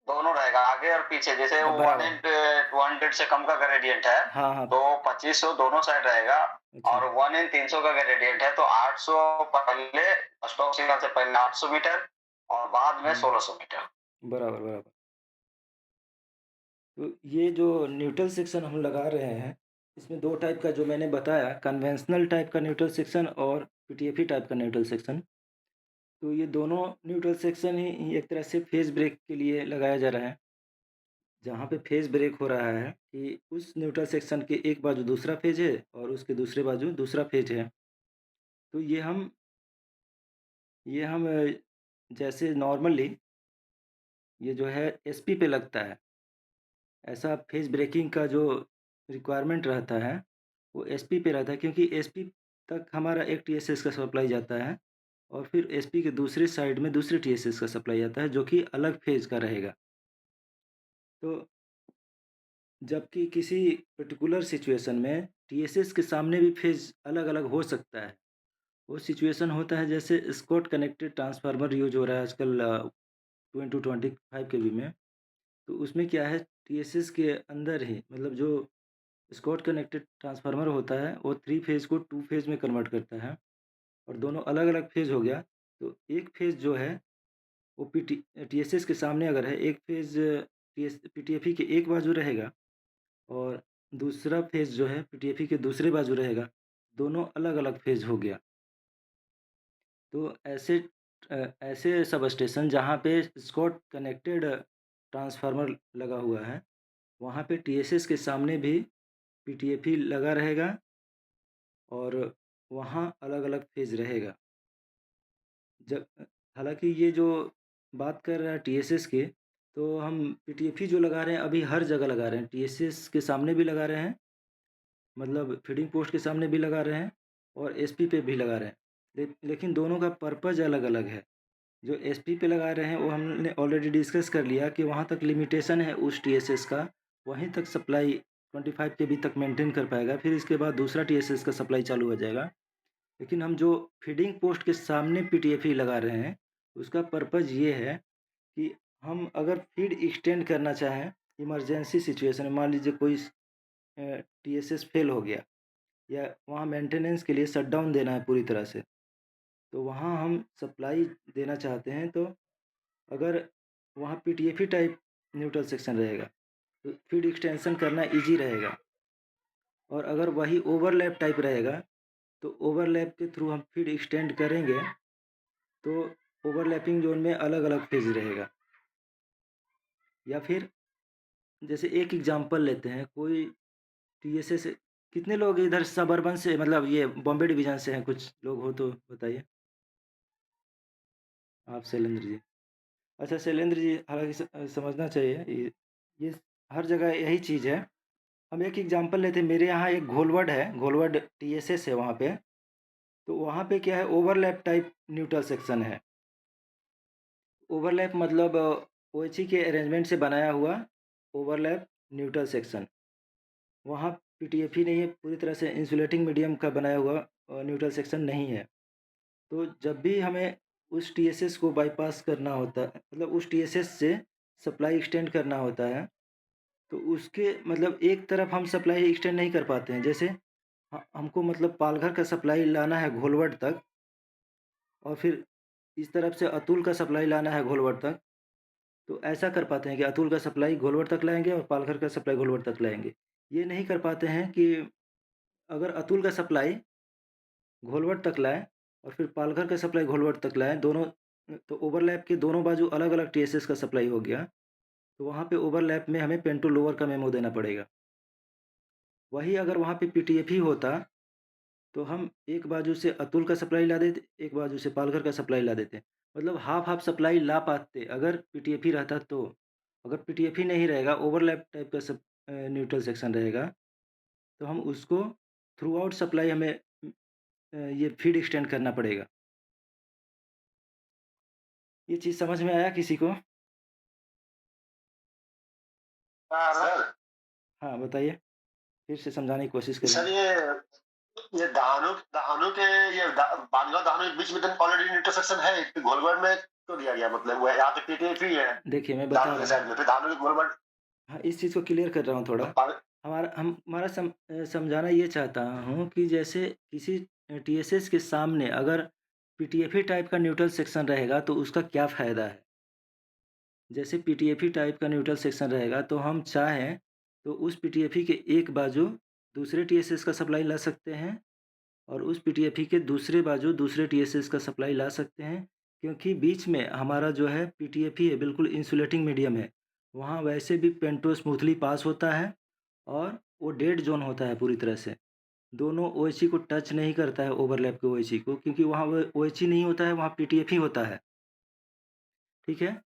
दोनों रहेगा, आगे और पीछे। जैसे वन बराबर। इन 200 से कम का ग्रेडियंट है हाँ, हाँ। तो 2500 दोनों साइड रहेगा। अच्छा। और 1 इन 300 का ग्रेडियंट है तो 800 पहले, स्टॉप सिग्नल से पहले 800 मीटर और बाद में हुँ, 1600 मीटर। बराबर, बराबर। तो ये जो न्यूट्रल सेक्शन हम लगा रहे हैं, इसमें 2 टाइप का जो मैंने बताया, कन्वेंशनल टाइप का न्यूट्रल सेक्शन और पीटीएफई टाइप का न्यूट्रल सेक्शन। तो ये दोनों न्यूट्रल सेक्शन ही एक तरह से फेज़ ब्रेक के लिए लगाया जा रहा है। जहाँ पे फेज़ ब्रेक हो रहा है कि उस न्यूट्रल सेक्शन के एक बाजू दूसरा फेज़ है और उसके दूसरे बाजू दूसरा फेज़ है। तो ये हम जैसे नॉर्मली ये जो है एसपी पे लगता है। ऐसा फेज़ ब्रेकिंग का जो रिक्वायरमेंट रहता है, वो एसपी पे रहता है क्योंकि एसपी तक हमारा एक टीएसएस का सप्लाई जाता है और फिर एसपी के दूसरे साइड में दूसरे टीएसएस का सप्लाई आता है जो कि अलग फेज़ का रहेगा। तो जबकि किसी पर्टिकुलर सिचुएशन में टीएसएस के सामने भी फेज़ अलग-अलग हो सकता है। वो सिचुएशन होता है जैसे स्कॉट कनेक्टेड ट्रांसफ़ार्मर यूज़ हो रहा है आजकल 2025 केवी में। तो उसमें क्या है टीएसएस के अंदर ही मतलब जो स्कॉट कनेक्टेड ट्रांसफ़ार्मर होता है, वो 3 फ़ेज़ को 2 फ़ेज़ में कन्वर्ट करता है और दोनों अलग-अलग फ़ेज़ हो गया। तो एक फ़ेज़ जो है वो टीएसएस के सामने अगर है, एक फ़ेज़ पीटीएफई के एक बाजू रहेगा और दूसरा फ़ेज़ जो है पीटीएफई के दूसरे बाजू रहेगा। दोनों अलग-अलग फ़ेज़ हो गया। तो ऐसे ऐसे सब स्टेशन जहाँ पे स्कॉट कनेक्टेड ट्रांसफ़ार्मर लगा हुआ है, वहाँ पे टीएसएस के सामने भी पीटीएफई लगा रहेगा और वहाँ अलग-अलग फ़ेज़ रहेगा। जब हालाँकि ये जो बात कर रहा है टीएसएस की, तो हम पीटीएफई जो लगा रहे हैं अभी हर जगह लगा रहे हैं। टीएसएस के सामने भी लगा रहे हैं, मतलब फीडिंग पोस्ट के सामने भी लगा रहे हैं और एसपी पे भी लगा रहे हैं। लेकिन दोनों का पर्पज़ अलग-अलग है। जो एसपी पे लगा रहे हैं वो हमने ऑलरेडी डिस्कस कर लिया कि वहाँ तक लिमिटेशन है उस टीएसएस का, वहीं तक सप्लाई 25 केवी तक मेंटेन कर पाएगा, फिर इसके बाद दूसरा टीएसएस का सप्लाई चालू हो जाएगा। लेकिन हम जो फीडिंग पोस्ट के सामने पीटीएफई लगा रहे हैं, उसका पर्पज़ ये है कि हम अगर फीड एक्सटेंड करना चाहें, इमरजेंसी सिचुएशन में मान लीजिए कोई टीएसएस फेल हो गया या वहाँ मेंटेनेंस के लिए शटडाउन देना है पूरी तरह से, तो वहाँ हम सप्लाई देना चाहते हैं, तो अगर वहाँ पीटीएफई टाइप न्यूट्रल सेक्शन रहेगा, तो फीड एक्सटेंशन करना ईज़ी रहेगा। और अगर वही ओवरलैप टाइप रहेगा, तो ओवरलैप के थ्रू हम फीड एक्सटेंड करेंगे, तो ओवरलैपिंग ज़ोन में अलग-अलग फ़ेज़ रहेगा। या फिर जैसे एक एग्ज़ाम्पल लेते हैं, कोई टीएसएस कितने लोग इधर सबअर्बन से मतलब ये बॉम्बे डिवीज़न से हैं, कुछ लोग हो तो बताइए? आप शैलेंद्र जी। अच्छा शैलेंद्र जी, हालाँकि समझना चाहिए ये हर जगह यही चीज़ है। हम एक एग्ज़ाम्पल लेते हैं, मेरे यहाँ एक घोलवड है, घोलवड टीएसएस है वहाँ पे, तो वहाँ पे क्या है ओवरलैप टाइप न्यूट्रल सेक्शन है। ओवरलैप मतलब ओएचई के अरेंजमेंट से बनाया हुआ ओवरलैप न्यूट्रल सेक्शन। वहाँ पीटीएफई नहीं है, पूरी तरह से इंसुलेटिंग मीडियम का बनाया हुआ न्यूट्रल सेक्शन नहीं है। तो जब भी हमें उस टीएसएस को बाईपास करना होता है, मतलब उस टीएसएस से सप्लाई एक्सटेंड करना होता है, तो उसके मतलब एक तरफ हम सप्लाई एक्सटेंड नहीं कर पाते हैं। जैसे हमको मतलब पालघर का सप्लाई लाना है घोलवड तक और फिर इस तरफ से अतुल का सप्लाई लाना है घोलवड तक, तो ऐसा कर पाते हैं कि अतुल का सप्लाई घोलवड तक लाएँगे और पालघर का सप्लाई घोलवड तक लाएँगे। ये नहीं कर पाते हैं कि अगर अतुल का सप्लाई घोलवड तक लाएँ और फिर पालघर का सप्लाई घोलवड तक लाएँ, दोनों तो ओवरलैप के दोनों बाजू अलग-अलग टीएसएस का सप्लाई हो गया, तो वहाँ पे ओवरलैप में हमें पेन टू लोअर का मेमो देना पड़ेगा। वही अगर वहाँ पे पीटीएफई होता, तो हम एक बाजू से अतुल का सप्लाई ला देते, एक बाजू से पालघर का सप्लाई ला देते। मतलब हाफ़-हाफ़ सप्लाई ला पाते अगर पीटीएफई रहता तो। अगर पीटीएफई नहीं रहेगा, ओवरलैप टाइप का न्यूट्रल सेक्शन रहेगा, तो हम उसको थ्रू आउट सप्लाई हमें ये फ़ीड एक्सटेंड करना पड़ेगा। ये चीज़ समझ में आया किसी को? सर, हाँ, बताइए। फिर से समझाने की कोशिश सर करेंगे। ये दहानू दहानू के ये बांधगांव दहानू के बीच में तो ऑलरेडी इंटरसेक्शन है, घोलवड में तो दिया गया, मतलब वो यहाँ पे पीटीएफई है देखिए मैं बता दहानू के रहा हूँ। साइड में, फिर दहानू के घोलवड हाँ, इस चीज़ को क्लियर कर रहा हूँ थोड़ा। हमारा समझाना ये चाहता हूँ कि जैसे किसी टीएसएस के सामने अगर पीटीएफई टाइप का न्यूट्रल सेक्शन रहेगा तो उसका क्या फ़ायदा है? जैसे पीटीएफई टाइप का न्यूट्रल सेक्शन रहेगा तो हम चाहें तो उस पीटीएफई के एक बाजू दूसरे टीएसएस का सप्लाई ला सकते हैं और उस पीटीएफई के दूसरे बाजू दूसरे टीएसएस का सप्लाई ला सकते हैं, क्योंकि बीच में हमारा जो है पीटीएफई है बिल्कुल इंसुलेटिंग मीडियम है। वहाँ वैसे भी पेंटो स्मूथली पास होता है और वो डेड ज़ोन होता है पूरी तरह से। दोनों ओएचई को टच नहीं करता है ओवरलैप के ओएचई को, क्योंकि वहाँ वो ओएचई नहीं होता है, वहाँ पीटीएफई होता है। ठीक है?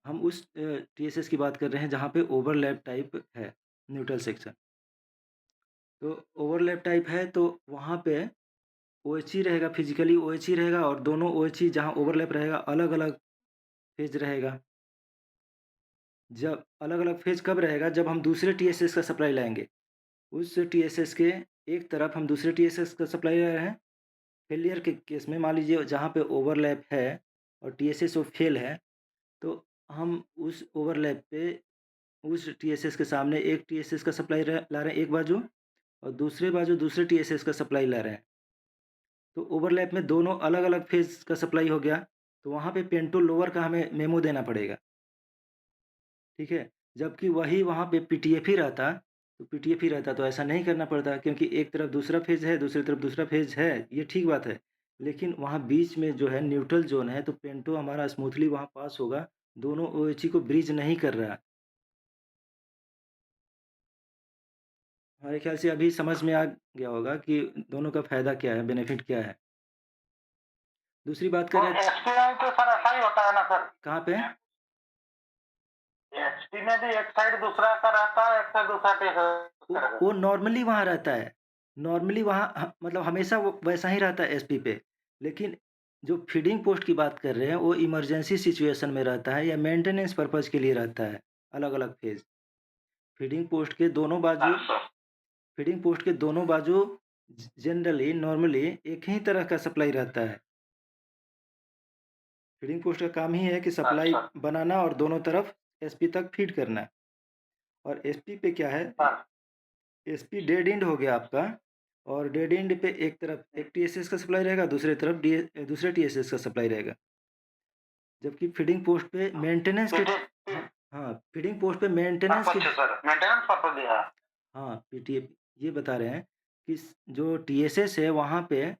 हम उस टीएसएस की बात कर रहे हैं जहाँ पे ओवरलैप टाइप है न्यूट्रल सेक्शन। तो ओवरलैप टाइप है तो वहाँ पे ओएचई रहेगा, फिज़िकली ओएचई रहेगा और दोनों ओएचई जहाँ ओवरलैप रहेगा अलग-अलग फ़ेज़ रहेगा। जब अलग-अलग फ़ेज़ कब रहेगा? जब हम दूसरे टीएसएस का सप्लाई लाएँगे। उस टीएसएस के एक तरफ हम दूसरे टीएसएस का सप्लाई ले रहे हैं। फेलियर के केस में मान लीजिए जहाँ पे ओवरलैप है और टीएसएस वो फ़ेल है, तो हम उस ओवरलैप पे उस टीएसएस के सामने एक टीएसएस का सप्लाई ला रहे हैं एक बाजू और दूसरे बाजू दूसरे टीएसएस का सप्लाई ला रहे हैं। तो ओवरलैप में दोनों अलग-अलग फ़ेज़ का सप्लाई हो गया, तो वहाँ पे पेन टू लोअर का हमें मेमो देना पड़ेगा। ठीक है? जबकि वही वहाँ पे पीटीएफई रहता तो ऐसा नहीं करना पड़ता, क्योंकि एक तरफ दूसरा फ़ेज़ है, दूसरी तरफ दूसरा फ़ेज़ है, ये ठीक बात है। लेकिन वहाँ बीच में जो है न्यूट्रल ज़ोन है, तो पेंटो हमारा स्मूथली वहाँ पास होगा, दोनों ओएचई को ब्रिज नहीं कर रहा है। हमारे ख्याल से अभी समझ में आ गया होगा कि दोनों का फ़ायदा क्या है, बेनिफिट क्या है। दूसरी बात तो करें एसटी में तो सर ऐसा ही होता है ना सर? कहाँ पे? एसटी में भी एक साइड दूसरा का रहता है, एक साइड दूसरा का वो नॉर्मली वहाँ रहता है। नॉर्मली वहाँ मतलब हमेशा वो वैसा ही रहता है एसपी पे। लेकिन जो फीडिंग पोस्ट की बात कर रहे हैं, वो इमरजेंसी सिचुएशन में रहता है या मेंटेनेंस पर्पज़ के लिए रहता है, अलग-अलग फ़ेज़। फीडिंग पोस्ट के दोनों बाजू अच्छा, फीडिंग पोस्ट के दोनों बाजू जनरली नॉर्मली एक ही तरह का सप्लाई रहता है। फीडिंग पोस्ट का काम ही है कि सप्लाई अच्छा, बनाना और दोनों तरफ एसपी तक फीड करना। और एसपी पे क्या है, हाँ, एसपी डेड एंड हो गया आपका और डेड एंड पे एक तरफ एक टीएसएस का सप्लाई रहेगा, दूसरी तरफ दूसरे टीएसएस का सप्लाई रहेगा। जबकि फीडिंग पोस्ट पे मेंटेनेंस के पीटी हाँ, हाँ, फीडिंग पोस्ट पे मेंटेनेंस के पर्पज से सर, मेंटेनेंस पर्पज दिया है। हाँ, पीटीए ये बता रहे हैं कि जो टीएसएस है वहाँ पे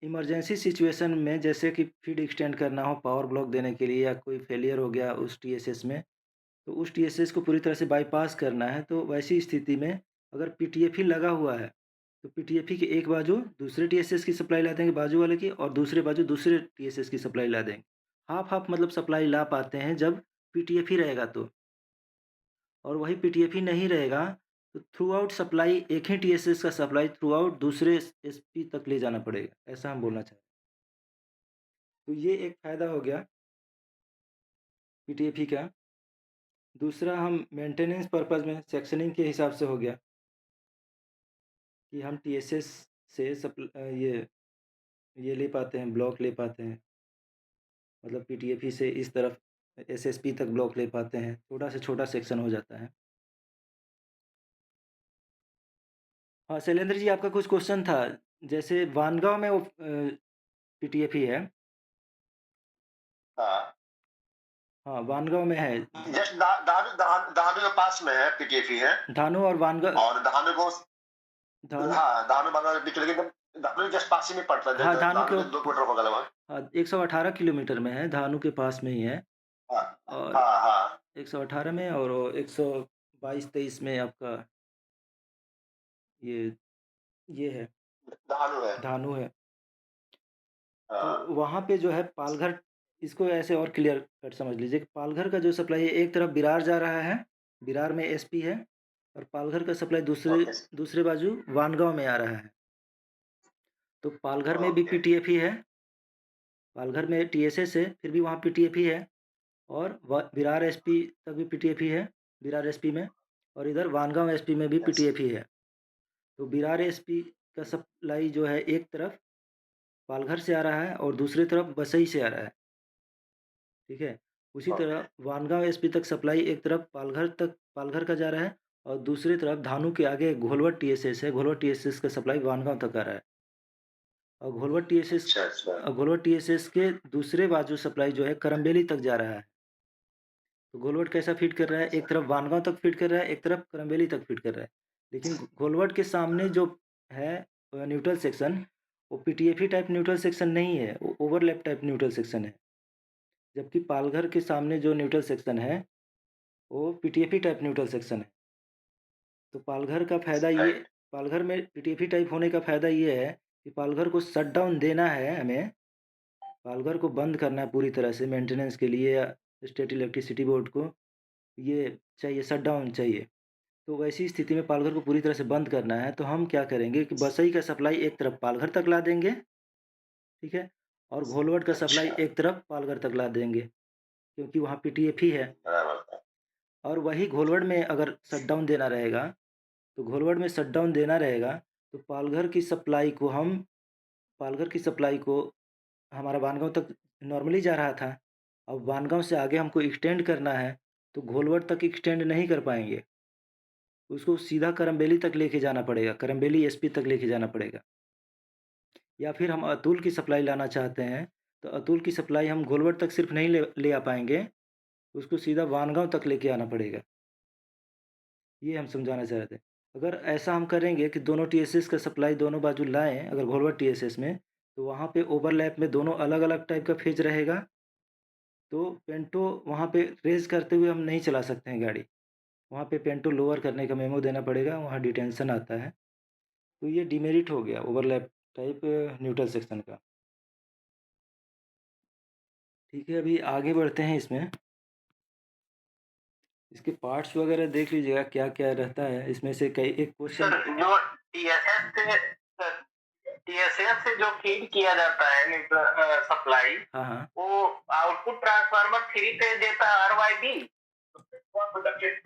इमरजेंसी सिचुएशन में जैसे कि फीड एक्सटेंड करना हो पावर ब्लॉक देने के लिए या कोई फेलियर हो गया उस टीएसएस में, तो उस टीएसएस को पूरी तरह से बाईपास करना है, तो वैसी स्थिति में अगर पीटीएफई लगा हुआ है, तो पीटीएफई के एक बाजू दूसरे टीएसएस की सप्लाई ला देंगे बाजू वाले की और दूसरे बाजू दूसरे टीएसएस की सप्लाई ला देंगे। हाफ-हाफ मतलब सप्लाई ला पाते हैं जब पीटीएफई रहेगा तो। और वही पीटीएफई नहीं रहेगा, तो थ्रू आउट सप्लाई एक ही टीएसएस का सप्लाई थ्रू आउट दूसरे एसपी तक ले जाना पड़ेगा, ऐसा हम बोलना चाह रहे हैं। तो ये एक फ़ायदा हो गया पीटीएफई का। दूसरा हम मेंटेनेंस पर्पज़ में सेक्शनिंग के हिसाब से हो गया कि हम टीएसएस से ये ले पाते हैं, ब्लॉक ले पाते हैं। मतलब पीटीएफई से इस तरफ एसएसपी तक ब्लॉक ले पाते हैं, छोटा से छोटा सेक्शन हो जाता है। हाँ, शैलेंद्र जी आपका कुछ क्वेश्चन था, जैसे वानगाँव में वो पीटीएफई है। हाँ, हाँ, वानगाँव में है। जस्ट दहानू के पास में है, पीटीएफई है। धानु और वानगा और दहानू को धानु हाँ, दहानू बांग्लादेश बीच, लेकिन दहानू जस्ट पास ही में पड़ता है, हाँ, धानु दहानू के से 2 किलोमीटर होगा लगभग। हाँ, 118 किलोमीटर में है, धानु के पास में ही है हाँ, और हाँ, हाँ, 118 में और 122-23 में आपका ये ये है, दहानू है। धानु है। हाँ, तो वहाँ पे जो है पालघर इसको ऐसे और क्लियर कट समझ लीजिए कि पालघर का जो सप्लाई है एक तरफ बिरार जा रहा है, बिरार में एसपी है और पालघर का सप्लाई दूसरे ओके, दूसरे बाजू वानगाँव में आ रहा है। तो पालघर में भी ओके, पीटीएफई है, पालघर में टीएसएस है, फिर भी वहाँ पीटीएफई है और विरार एसपी तक भी पीटीएफई है, विरार एसपी में और इधर वानगाँव एसपी में भी यस, पीटीएफई है। तो विरार एसपी का सप्लाई जो है एक तरफ पालघर से आ रहा है और दूसरी तरफ बसई से आ रहा है, ठीक है? उसी ओके, तरह वानगाँव एसपी तक सप्लाई एक तरफ पालघर का जा रहा है और दूसरी तरफ धानु के आगे घोलवट टीएसएस है, घोलवट टीएसएस का सप्लाई वानगाँव तक आ रहा है और अच्छा, अच्छा, घोलवट टीएसएस के दूसरे बाजू सप्लाई जो है करमबेली तक जा रहा है। तो घोलवट कैसा फ़ीड कर रहा है, अच्छा, एक तरफ वानगाँव तक फ़ीड कर रहा है, एक तरफ करमबेली तक फ़ीड कर रहा है। लेकिन घोलवट के सामने जो है न्यूट्रल सेक्शन, वो पीटीएफई टाइप न्यूट्रल सेक्शन नहीं है, वो ओवरलैप टाइप न्यूट्रल सेक्शन है। जबकि पालघर के सामने जो न्यूट्रल सेक्शन है, वो पीटीएफई टाइप न्यूट्रल सेक्शन है। तो राइट, पालघर में पीटीएफई टाइप होने का फ़ायदा ये है कि पालघर को शट डाउन देना है हमें, पालघर को बंद करना है पूरी तरह से मेंटेनेंस के लिए या स्टेट इलेक्ट्रिसिटी बोर्ड को ये चाहिए, शट डाउन चाहिए। तो वैसी स्थिति में पालघर को पूरी तरह से बंद करना है, तो हम क्या करेंगे कि बसई का सप्लाई एक तरफ पालघर तक ला देंगे, ठीक है? और घोलवट का सप्लाई अच्छा, एक तरफ पालघर तक ला देंगे, क्योंकि वहाँ पीटीएफई है। बराबर था, और वही घोलवड में अगर शटडाउन देना रहेगा, तो घोलवड में शटडाउन देना रहेगा, तो पालघर की सप्लाई को हमारा बानगाँव तक नॉर्मली जा रहा था। अब बानगाँव से आगे हमको एक्सटेंड करना है, तो घोलवड तक एक्सटेंड नहीं कर पाएँगे। उसको सीधा करमबेली तक लेके जाना पड़ेगा, करमबेली एसपी तक लेके जाना पड़ेगा। या फिर हम अतुल की सप्लाई लाना चाहते हैं, तो अतुल की सप्लाई हम घोलवड तक सिर्फ नहीं ले आ पाएँगे, उसको सीधा वानगाँव तक लेके आना पड़ेगा। ये हम समझाना चाह रहे थे। अगर ऐसा हम करेंगे कि दोनों टीएसएस का सप्लाई दोनों बाजू लाएँ, अगर घोलवड टीएसएस में, तो वहाँ पे ओवरलैप में दोनों अलग-अलग टाइप का फेज रहेगा, तो पेंटो वहाँ पे रेज़ करते हुए हम नहीं चला सकते हैं गाड़ी। वहाँ पे पेंटो लोअर करने का मेमो देना पड़ेगा, वहाँ डिटेंशन आता है। तो ये डिमेरिट हो गया ओवरलैप टाइप न्यूट्रल सेक्शन का। ठीक है, अभी आगे बढ़ते हैं इसमें। इसके पार्ट्स वगैरह देख लीजिएगा क्या-क्या रहता है। इसमें से कई एक क्वेश्चन सर जो टीएसएस से जो फीड किया जाता है सप्लाई, हाँ, हाँ। वो आउटपुट ट्रांसफार्मर 3 फेज देता है आरवाईबी।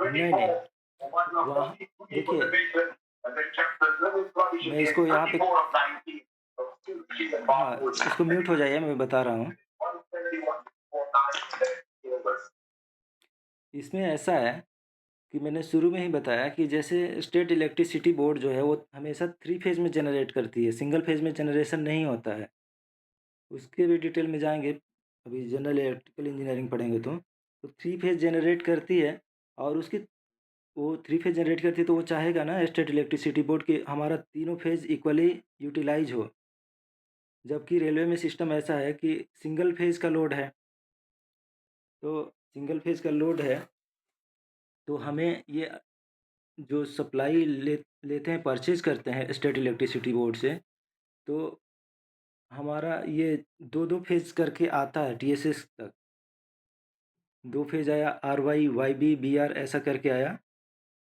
नहीं, नहीं। वहाँ देखिए, मैं इसको यहाँ पे हाँ, इसको म्यूट हो जाइए, मैं बता रहा हूँ। इसमें ऐसा है कि मैंने शुरू में ही बताया कि जैसे स्टेट इलेक्ट्रिसिटी बोर्ड जो है वो हमेशा 3 फेज में जनरेट करती है, सिंगल फेज में जनरेशन नहीं होता है। उसके भी डिटेल में जाएँगे, अभी जनरल इलेक्ट्रिकल इंजीनियरिंग पढ़ेंगे तो 3 फेज जनरेट करती है और उसकी वो 3 फेज जनरेट करती है तो वो चाहेगा ना स्टेट इलेक्ट्रिसिटी बोर्ड कि हमारा तीनों फेज इक्वली यूटिलाइज़ हो। जबकि रेलवे में सिस्टम ऐसा है कि सिंगल फेज का लोड है, तो सिंगल फेज का लोड है, तो हमें ये जो सप्लाई लेते हैं, परचेज़ करते हैं स्टेट इलेक्ट्रिसिटी बोर्ड से, तो हमारा ये 2-2 फेज़ करके आता है टीएसएस तक। 2 फेज़ आया आरवाई, वाईबी, बीआर ऐसा करके आया।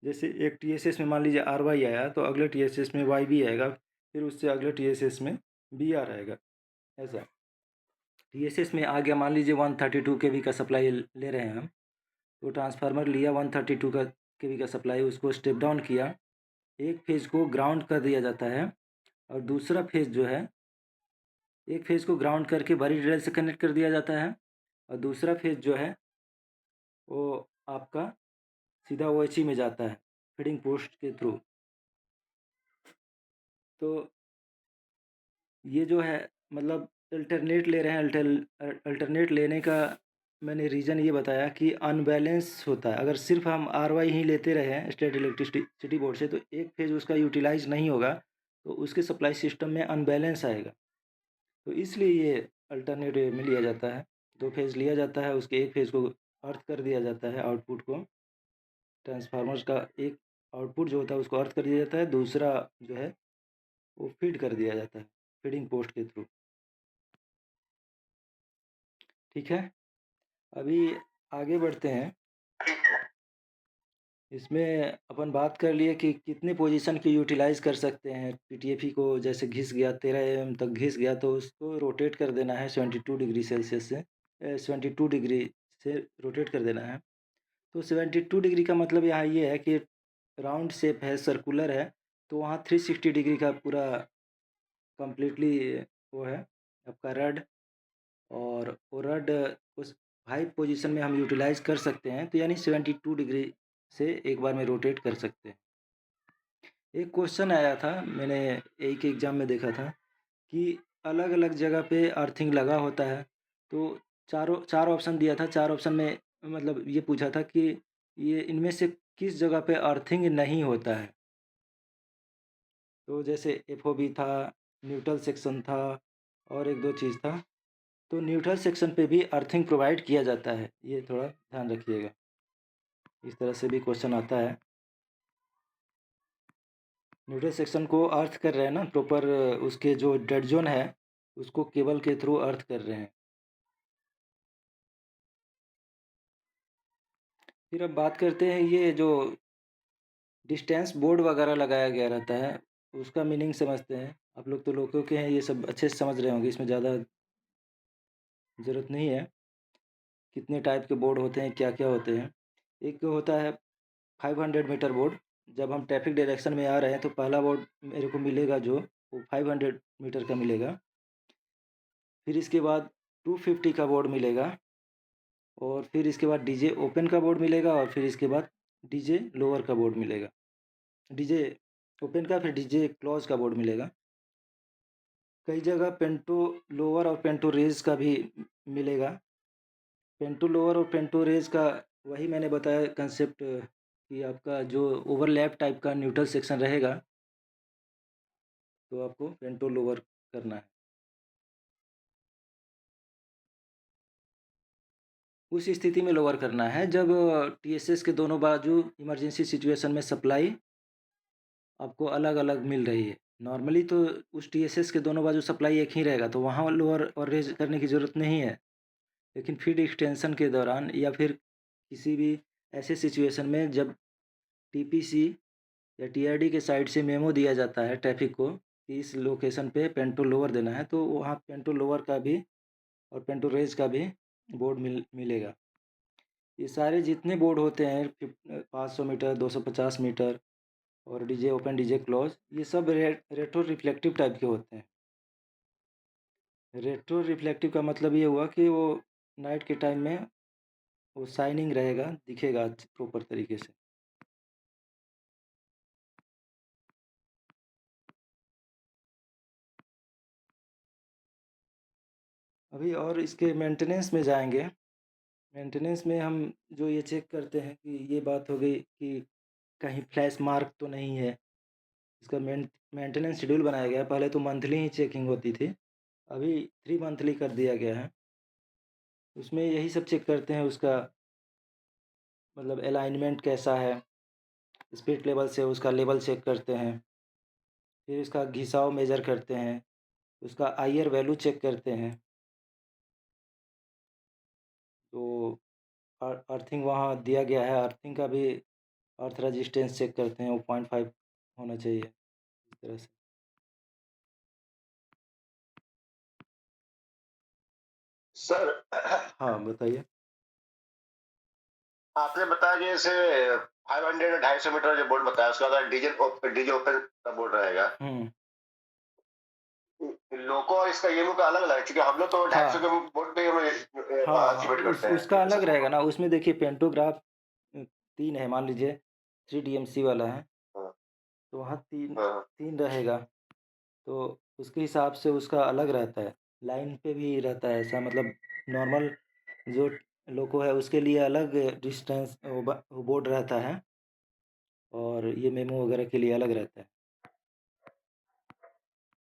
जैसे एक टीएसएस में मान लीजिए आरवाई आया, तो अगले टीएसएस में वाईबी आएगा, फिर उससे अगले टीएसएस में बीआर आएगा, ऐसा। टीएसएस में आ गया, मान लीजिए 132 केवी का सप्लाई ले रहे हैं हम, तो ट्रांसफार्मर लिया 132 का केवी का सप्लाई, उसको स्टेप डाउन किया। एक फेज़ को ग्राउंड कर दिया जाता है और दूसरा फेज़ जो है, एक फेज़ को ग्राउंड करके बड़ी ड्रेल से कनेक्ट कर दिया जाता है और दूसरा फेज़ जो है वो आपका सीधा ओएचई में जाता है फीडिंग पोस्ट के थ्रू। तो ये जो है मतलब अल्टरनेट ले रहे हैं, अल्टरनेट लेने का मैंने रीज़न ये बताया कि अनबैलेंस होता है। अगर सिर्फ हम आरवाई ही लेते रहे स्टेट इलेक्ट्रिसिटी बोर्ड से, तो एक फेज़ उसका यूटिलाइज नहीं होगा, तो उसके सप्लाई सिस्टम में अनबैलेंस आएगा। तो इसलिए ये अल्टरनेट वे में लिया जाता है। 2 फेज़ लिया जाता है, उसके एक फेज़ को अर्थ कर दिया जाता है, आउटपुट को। ट्रांसफार्मर का एक आउटपुट जो होता है उसको अर्थ कर दिया जाता है, दूसरा जो है वो फीड कर दिया जाता है फीडिंग पोस्ट के थ्रू। ठीक है, अभी आगे बढ़ते हैं। इसमें अपन बात कर लिए कि कितने पोजीशन की यूटिलाइज़ कर सकते हैं। पीटीएफई को जैसे घिस गया 13 एमएम तक घिस गया, तो उसको रोटेट कर देना है 72 डिग्री सेल्सियस से 72 डिग्री से रोटेट कर देना है। तो 72 डिग्री का मतलब यहाँ ये है कि राउंड शेप है, सर्कुलर है, तो वहाँ 360 डिग्री का पूरा कंप्लीटली वो है आपका रड, और वो रड उस हाई पोजीशन में हम यूटिलाइज़ कर सकते हैं, तो यानी 72 डिग्री से एक बार में रोटेट कर सकते हैं। एक क्वेश्चन आया था, मैंने एक एग्ज़ाम में देखा था कि अलग-अलग जगह पे अर्थिंग लगा होता है, तो 4 ऑप्शन दिया था, 4 ऑप्शन में मतलब ये पूछा था कि ये इनमें से किस जगह पे अर्थिंग नहीं होता है। तो जैसे एफओबी था, न्यूट्रल सेक्शन था और 1-2 चीज़ था। तो न्यूट्रल सेक्शन पे भी अर्थिंग प्रोवाइड किया जाता है, ये थोड़ा ध्यान रखिएगा। इस तरह से भी क्वेश्चन आता है। न्यूट्रल सेक्शन को अर्थ कर रहे हैं ना प्रॉपर, उसके जो डेड ज़ोन है उसको केबल के थ्रू अर्थ कर रहे हैं। फिर अब बात करते हैं ये जो डिस्टेंस बोर्ड वगैरह लगाया गया रहता है, उसका मीनिंग समझते हैं। आप लोग तो लोगों के हैं, ये सब अच्छे से समझ रहे होंगे, इसमें ज़्यादा ज़रूरत नहीं है। कितने टाइप के बोर्ड होते हैं, क्या-क्या होते हैं। एक होता है 500 मीटर बोर्ड। जब हम ट्रैफिक डायरेक्शन में आ रहे हैं तो पहला बोर्ड मेरे को मिलेगा जो, वो 500 मीटर का मिलेगा। फिर इसके बाद 250 का बोर्ड मिलेगा और फिर इसके बाद डीजे ओपन का बोर्ड मिलेगा और फिर इसके बाद डीजे लोअर का बोर्ड मिलेगा। डीजे ओपन का फिर डीजे क्लोज का बोर्ड मिलेगा। कई जगह पेंटो लोअर और पेंटो रेज का भी मिलेगा। पेंटो लोअर और पेंटो रेज का वही मैंने बताया कंसेप्ट कि आपका जो ओवरलैप टाइप का न्यूट्रल सेक्शन रहेगा, तो आपको पेंटो लोअर करना है। उस स्थिति में लोअर करना है जब टीएसएस के दोनों बाजू इमरजेंसी सिचुएशन में सप्लाई आपको अलग-अलग मिल रही है। नॉर्मली तो उस टीएसएस के दोनों बाजू सप्लाई एक ही रहेगा, तो वहाँ लोअर और रेज़ करने की ज़रूरत नहीं है। लेकिन फ़ीड एक्सटेंशन के दौरान या फिर किसी भी ऐसे सिचुएशन में जब टीपीसी या टीआरडी के साइड से मेमो दिया जाता है ट्रैफ़िक को कि इस लोकेशन पे पेंटो लोअर देना है, तो वहाँ पेंटो लोअर का भी और पेंटो रेज़ का भी बोर्ड मिलेगा। ये सारे जितने बोर्ड होते हैं 500 मीटर, 250 मीटर और डीजे ओपन, डीजे क्लोज़, ये सब रेट्रो रिफ्लेक्टिव टाइप के होते हैं। रेट्रो रिफ्लेक्टिव का मतलब ये हुआ कि वो नाइट के टाइम में वो शाइनिंग रहेगा, दिखेगा प्रॉपर तरीके से। अभी और इसके मेंटेनेंस में जाएँगे। मेंटेनेंस में हम जो ये चेक करते हैं कि ये बात हो गई कि कहीं फ्लैश मार्क तो नहीं है। इसका मेंटेनेंस शेड्यूल बनाया गया है, पहले तो मंथली ही चेकिंग होती थी, अभी 3 मंथली कर दिया गया है। उसमें यही सब चेक करते हैं उसका मतलब अलाइनमेंट कैसा है, स्पिरिट लेवल से उसका लेवल चेक करते हैं, फिर इसका घिसाव मेजर करते हैं, उसका आईआर वैल्यू चेक करते हैं। तो अर्थिंग वहाँ दिया गया है, अर्थिंग का भी अर्थ रेजिस्टेंस चेक करते हैं, वो 0.5 होना चाहिए, इस तरह से। सर हाँ, बताइए। आपने बताया कि जैसे 500 और 250 मीटर जो बोर्ड बताया उसके बाद डीजे ओपन का बोर्ड रहेगा। हुँ। लोको और इसका येमू का अलग-अलग है क्योंकि हम लोग तो 250 हाँ। के बोर्ड पे हम हाँ, हाँ, एक्टिवेट करते हैं। उसका अलग रहेगा ना, उसमें देखिए पेंटोग्राफ 3 है, मान लीजिए 3 डीएमसी वाला है, हाँ, तो वहाँ 3 हाँ, 3 रहेगा, तो उसके हिसाब से उसका अलग रहता है। लाइन पे भी रहता है ऐसा मतलब नॉर्मल जो लोको है उसके लिए अलग डिस्टेंस वो बोर्ड रहता है और ये मेमो वगैरह के लिए अलग रहता है।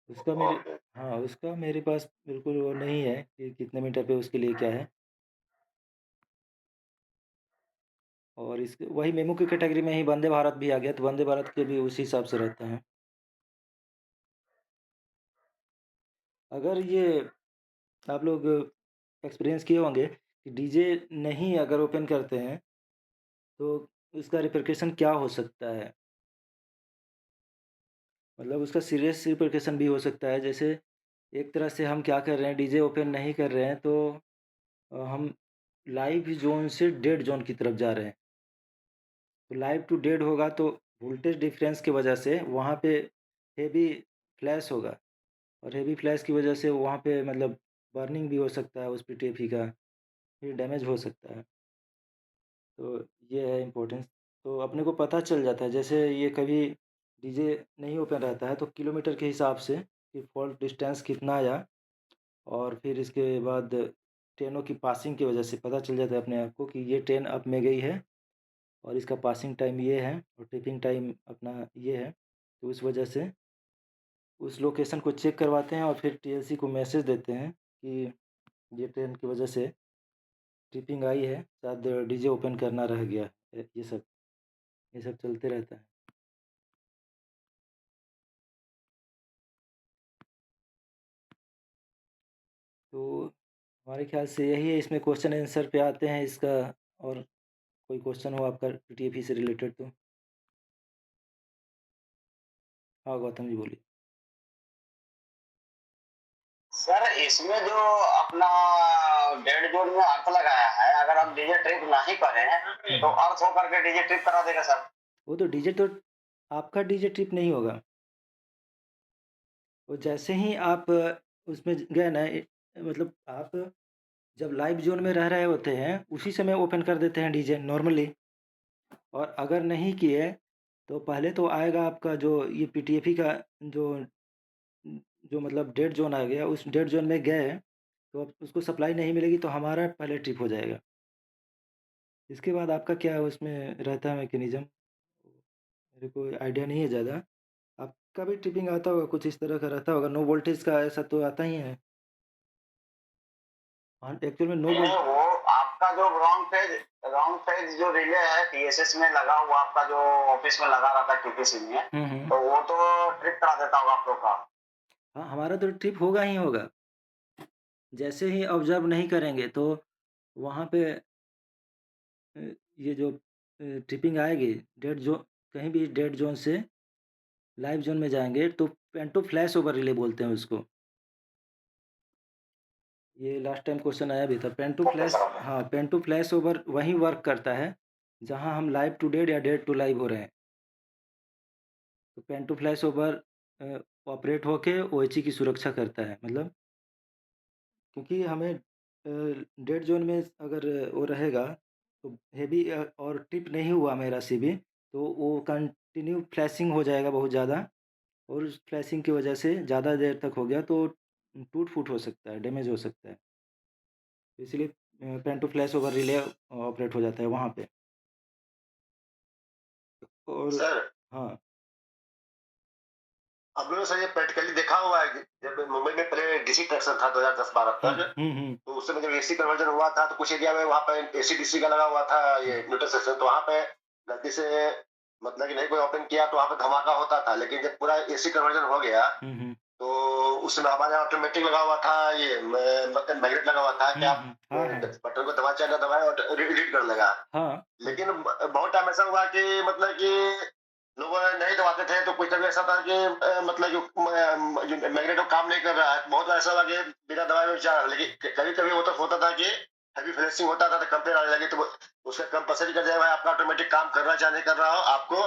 उसका मेरे ओके। हाँ, उसका मेरे पास बिल्कुल वो नहीं है कि कितने मीटर पे उसके लिए क्या है। और इसके वही मेमो की कैटेगरी में ही वंदे भारत भी आ गया, तो वंदे भारत के भी उसी हिसाब से रहते हैं। अगर ये आप लोग एक्सपीरियंस किए होंगे कि डीजे नहीं अगर ओपन करते हैं, तो इसका रिpercussion क्या हो सकता है? मतलब उसका सीरियस रिpercussion भी हो सकता है। जैसे एक तरह से हम क्या कर रहे हैं, डीजे ओपन नहीं कर रहे हैं, तो हम लाइव ज़ोन से डेड ज़ोन की तरफ जा रहे हैं। तो लाइव टू डेड होगा तो वोल्टेज डिफरेंस की वजह से वहाँ पे हेवी फ्लैश होगा और हेवी फ्लैश की वजह से वहाँ पे मतलब बर्निंग भी हो सकता है उस पीटीएफई का, फिर डैमेज हो सकता है। तो ये है इम्पोर्टेंस। तो अपने को पता चल जाता है जैसे ये कभी डीजे नहीं ओपन रहता है तो किलोमीटर के हिसाब से कि फॉल्ट डिस्टेंस कितना आया और फिर इसके बाद ट्रेनों की पासिंग की वजह से पता चल जाता है अपने आप को कि ये ट्रेन अब में गई है और इसका पासिंग टाइम ये है और ट्रिपिंग टाइम अपना ये है। तो उस वजह से उस लोकेशन को चेक करवाते हैं और फिर टीएलसी को मैसेज देते हैं कि ये ट्रेन की वजह से ट्रिपिंग आई है, शायद डीजे ओपन करना रह गया है। ये सब चलते रहता है। तो हमारे ख्याल से यही है, इसमें क्वेश्चन आंसर पे आते हैं इसका। और कोई क्वेश्चन हो आपका पीटीएफई से रिलेटेड तो? हाँ, गौतम जी बोलिए। सर इसमें जो अपना डेड जोन में अर्थ लगाया है, अगर हम डीजे ट्रिप नहीं करें तो अर्थ होकर के डीजे ट्रिप करा देगा सर। वो तो आपका डीजे ट्रिप नहीं होगा। वो जैसे ही आप उसमें गए ना मतलब आप जब लाइव ज़ोन में रह रहे होते हैं, उसी समय ओपन कर देते हैं डीजे नॉर्मली। और अगर नहीं किए, तो पहले तो आएगा आपका जो ये पीटीएफई का जो जो मतलब डेड ज़ोन आ गया, उस डेड ज़ोन में गए, तो अब उसको सप्लाई नहीं मिलेगी तो हमारा पहले ट्रिप हो जाएगा। इसके बाद आपका क्या उसमें रहता है मैकेनिज़्म, मेरे को आइडिया नहीं है ज़्यादा। आपका भी ट्रिपिंग आता होगा, कुछ इस तरह का रहता होगा, नो वोल्टेज का ऐसा तो आता ही है। हाँ, एक्चुअल में नो नहीं वोल्ट वो आप आपका जो रॉन्ग फेज जो रिले है टीएसएस में लगा हुआ, आपका जो ऑफिस में लगा रहता है टीपीसी में, तो वो तो ट्रिप करा देता होगा आप लोग का। हाँ, हमारा तो ट्रिप होगा ही होगा। जैसे ही ऑब्ज़र्व नहीं करेंगे तो वहाँ पे ये जो ट्रिपिंग आएगी डेड ज़ोन, कहीं भी डेड ज़ोन से लाइव ज़ोन में जाएँगे तो पेंटो फ्लैश ओवर रिले बोलते हैं उसको। ये लास्ट टाइम क्वेश्चन आया भी था। पेंटो ओके फ्लैश, सर। हाँ, पेंटो फ्लैश ओवर वहीं वर्क करता है जहाँ हम लाइव टू डेड या डेड टू लाइव हो रहे हैं। तो पेंटो फ्लैश ओवर ऑपरेट होके ओएचई की सुरक्षा करता है, मतलब क्योंकि हमें डेड ज़ोन में अगर वो रहेगा तो हेवी और टिप नहीं हुआ मेरा सीबी, तो वो कंटिन्यू फ्लैशिंग हो जाएगा बहुत ज़्यादा, और उस फ्लैशिंग की वजह से ज़्यादा देर तक हो गया तो टूट-फूट हो सकता है, डैमेज हो सकता है। तो इसलिए पेंटो फ्लैश ओवर रिले ऑपरेट हो जाता है वहाँ पे। और सर हाँ, हम लोगों ने सर ये प्रैक्टिकली देखा हुआ है कि जब मुंबई में पहले डीसी ट्रैक्शन था 2010-12 तक, तो उस समय जब एसी कन्वर्जन हुआ था तो कुछ एरिया में वहाँ पे एसी डीसी का लगा हुआ था ये न्यूट्रल सेक्शन, तो वहाँ पे गलती से मतलब कि नहीं कोई ओपन किया तो वहाँ पे धमाका होता था, लेकिन जब पूरा एसी कन्वर्जन हो गया तो उस समय हमारे यहाँ ऑटोमेटिक लगा हुआ था, ये मैग्नेट लगा हुआ था कि आप हाँ, हाँ, बटन को दबा चाहे ना दबाए और रीड कर लेगा। हाँ, लेकिन बहुत टाइम ऐसा हुआ कि मतलब कि लोग नहीं दबाते थे, तो कुछ कभी ऐसा था कि मतलब जो मैग्नेट काम नहीं कर रहा है, बहुत बार ऐसा हुआ कि बिना दबाए में चल, लेकिन कभी कभी वो तो होता था कि हैवी फ्लैशिंग होता था तो कंप्लेन आने लगी, तो उसका कंपल्सरी कर दिया भाई आपका ऑटोमेटिक काम कर रहा चाहे नहीं कर रहा हो, आपको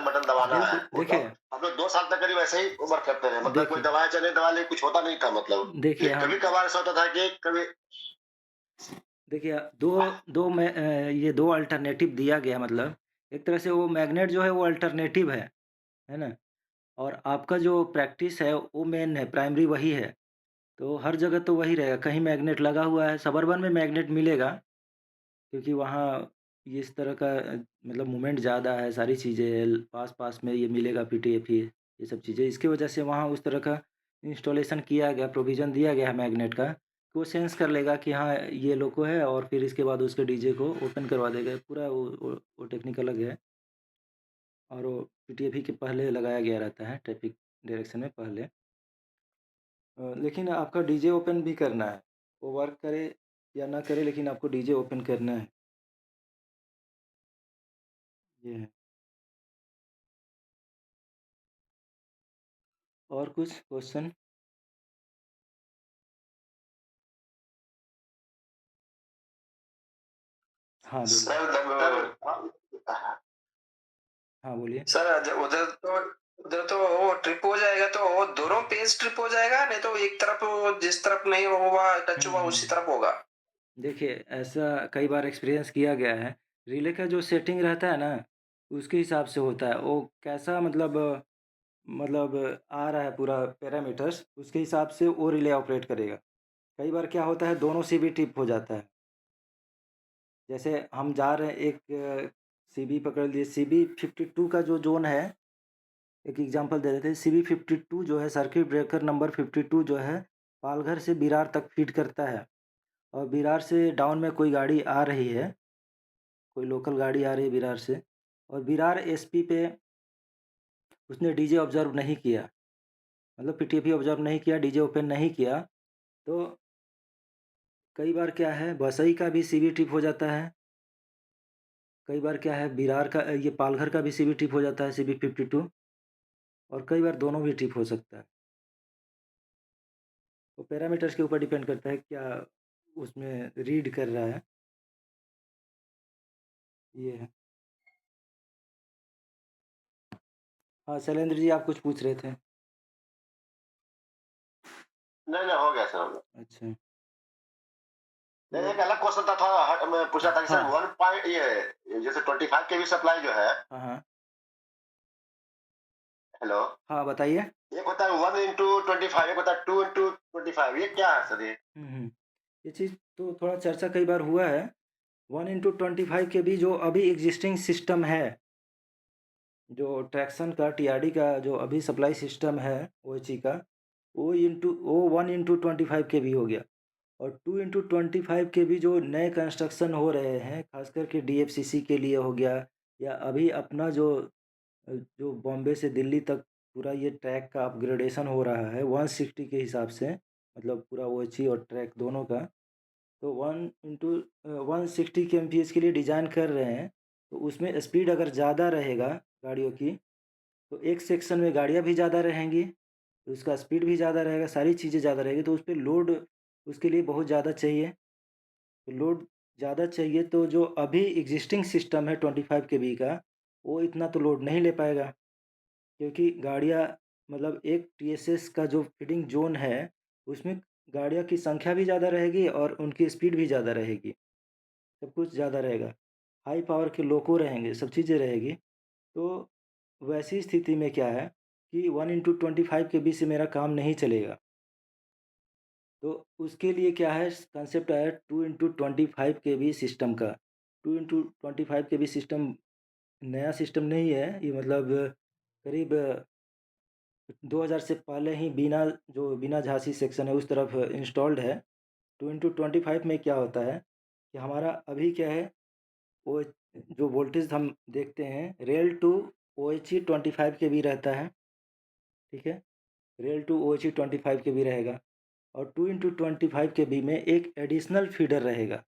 बटन दबाना है। बिल्कुल। वो तो देखिए हम लोग 2 साल तक करीब ऐसे ही वर्क करते रहे, मतलब कोई देखिए दबाया चाहे नहीं दबा ले, कुछ होता नहीं था मतलब। देखिए लेकिन हम कभी कभार ऐसा होता था कि कभी देखिए ये 2 अल्टरनेटिव दिया गया, मतलब एक तरह से वो मैग्नेट जो है वो अल्टरनेटिव है ना? और आपका जो प्रैक्टिस है वो मेन है, प्राइमरी वही है। तो हर जगह तो वही रहेगा, कहीं मैग्नेट लगा हुआ है, सबअर्बन में मैग्नेट मिलेगा क्योंकि वहाँ ये इस तरह का मतलब मूवमेंट ज़्यादा है, सारी चीज़ें हैं, पास-पास में ये मिलेगा पीटीएफई, ये सब चीज़ें। इसकी वजह से वहाँ उस तरह का इंस्टॉलेशन किया गया, प्रोविज़न दिया गया है मैग्नेट का, कि वो सेंस कर लेगा कि हाँ, ये लोको है और फिर इसके बाद उसके डीजे को ओपन करवा देगा। पूरा वो टेक्निक अलग है, और वो पीटीएफई के पहले लगाया गया रहता है, ट्रैफिक डायरेक्शन में पहले। लेकिन आपका डीजे ओपन भी करना है, वो वर्क करे या ना करे लेकिन आपको डीजे ओपन करना है, ये है। और कुछ क्वेश्चन? हाँ, बोलिए। सर हाँ, बोलिए। सर उधर तो वो ट्रिप हो जाएगा तो वो दोनों पेज ट्रिप हो जाएगा, नहीं तो एक तरफ जिस तरफ नहीं होगा टच हुआ उसी तरफ होगा। देखिए, ऐसा कई बार एक्सपीरियंस किया गया है। रिले का जो सेटिंग रहता है ना, उसके हिसाब से होता है। वो कैसा मतलब आ रहा है पूरा पैरामीटर्स, उसके हिसाब से वो रिले ऑपरेट करेगा। कई बार क्या होता है, दोनों सीबी ट्रिप हो जाता है। जैसे हम जा रहे हैं, एक सीबी पकड़ लिए, सीबी 52 का जो ज़ोन है, एक एग्जांपल दे देते हैं। सीबी 52 जो है, सर्किट ब्रेकर नंबर 52 जो है, पालघर से विरार तक फीड करता है, और विरार से डाउन में कोई गाड़ी आ रही है, कोई लोकल गाड़ी आ रही है विरार से, और विरार एसपी पे उसने डीजे ऑब्ज़र्व नहीं किया, मतलब पीटीपी ऑब्ज़र्व नहीं किया, डीजे ओपन नहीं किया, तो कई बार क्या है, वसई का भी सीबी ट्रिप हो जाता है। कई बार क्या है, विरार का ये पालघर का भी सीबी ट्रिप हो जाता है, सीबी 52, और कई बार दोनों भी ट्रिप हो सकता है। वो पैरामीटर्स के ऊपर डिपेंड करता है क्या उसमें रीड कर रहा है, ये है। हाँ, शैलेंद्र जी आप कुछ पूछ रहे थे? नहीं नहीं हो गया सर, हो गया। अच्छा, नहीं, तो एक अलग क्वेश्चन था, थोड़ा मैं पूछा था कि सर हाँ, 1 पॉइंट ये जैसे 25 केवी सप्लाई जो है, हाँ, हाँ। हेलो, हाँ, बताइए। एक होता है 1 into 25, एक होता है 2 into 25, ये क्या है सर ये? ये चीज़ तो थोड़ा चर्चा कई बार हुआ है। 1/25 के भी जो अभी एग्जिस्टिंग सिस्टम है, जो ट्रैक्शन का, टीआरडी का जो अभी सप्लाई सिस्टम है ओएचई का, वो 1/25 के भी हो गया। और 2x25 के भी जो नए कंस्ट्रक्शन हो रहे हैं, ख़ास करके डीएफसीसी के लिए हो गया या अभी अपना जो बॉम्बे से दिल्ली तक पूरा ये ट्रैक का अपग्रेडेशन हो रहा है 160 के हिसाब से, मतलब पूरा ओएचई और ट्रैक दोनों का। तो 160 केएमपीएच के लिए डिज़ाइन कर रहे हैं, तो उसमें स्पीड अगर ज़्यादा रहेगा गाड़ियों की, तो एक सेक्शन में गाड़ियाँ भी ज़्यादा रहेंगी, तो उसका स्पीड भी ज़्यादा रहेगा, सारी चीज़ें ज़्यादा रहेगी, तो उस पे लोड उसके लिए बहुत ज़्यादा चाहिए। तो लोड ज़्यादा चाहिए तो जो अभी एग्जिस्टिंग सिस्टम है 25 केवी का, वो इतना तो लोड नहीं ले पाएगा, क्योंकि गाड़ियाँ मतलब एक टीएसएस का जो फीडिंग ज़ोन है, उसमें गाड़ियों की संख्या भी ज़्यादा रहेगी और उनकी स्पीड भी ज़्यादा रहेगी, सब कुछ ज़्यादा रहेगा। हाई पावर के लोको रहेंगे, सब चीज़ें रहेगी। तो वैसी स्थिति में क्या है कि 1x25 केवी से मेरा काम नहीं चलेगा। तो उसके लिए क्या है, कंसेप्ट है 2x25 केवी सिस्टम का। 2x25 केवी सिस्टम नया सिस्टम नहीं है, ये मतलब करीब 2000 से पहले ही बिना झांसी सेक्शन है उस तरफ इंस्टॉल्ड है। 2x25 में क्या होता है कि हमारा अभी क्या है, वो जो वोल्टेज हम देखते हैं रेल टू ओएचई 25 केवी रहता है, ठीक है? रेल टू ओएचई 25 केवी रहेगा और 2x25 केवी में एक एडिशनल फीडर रहेगा,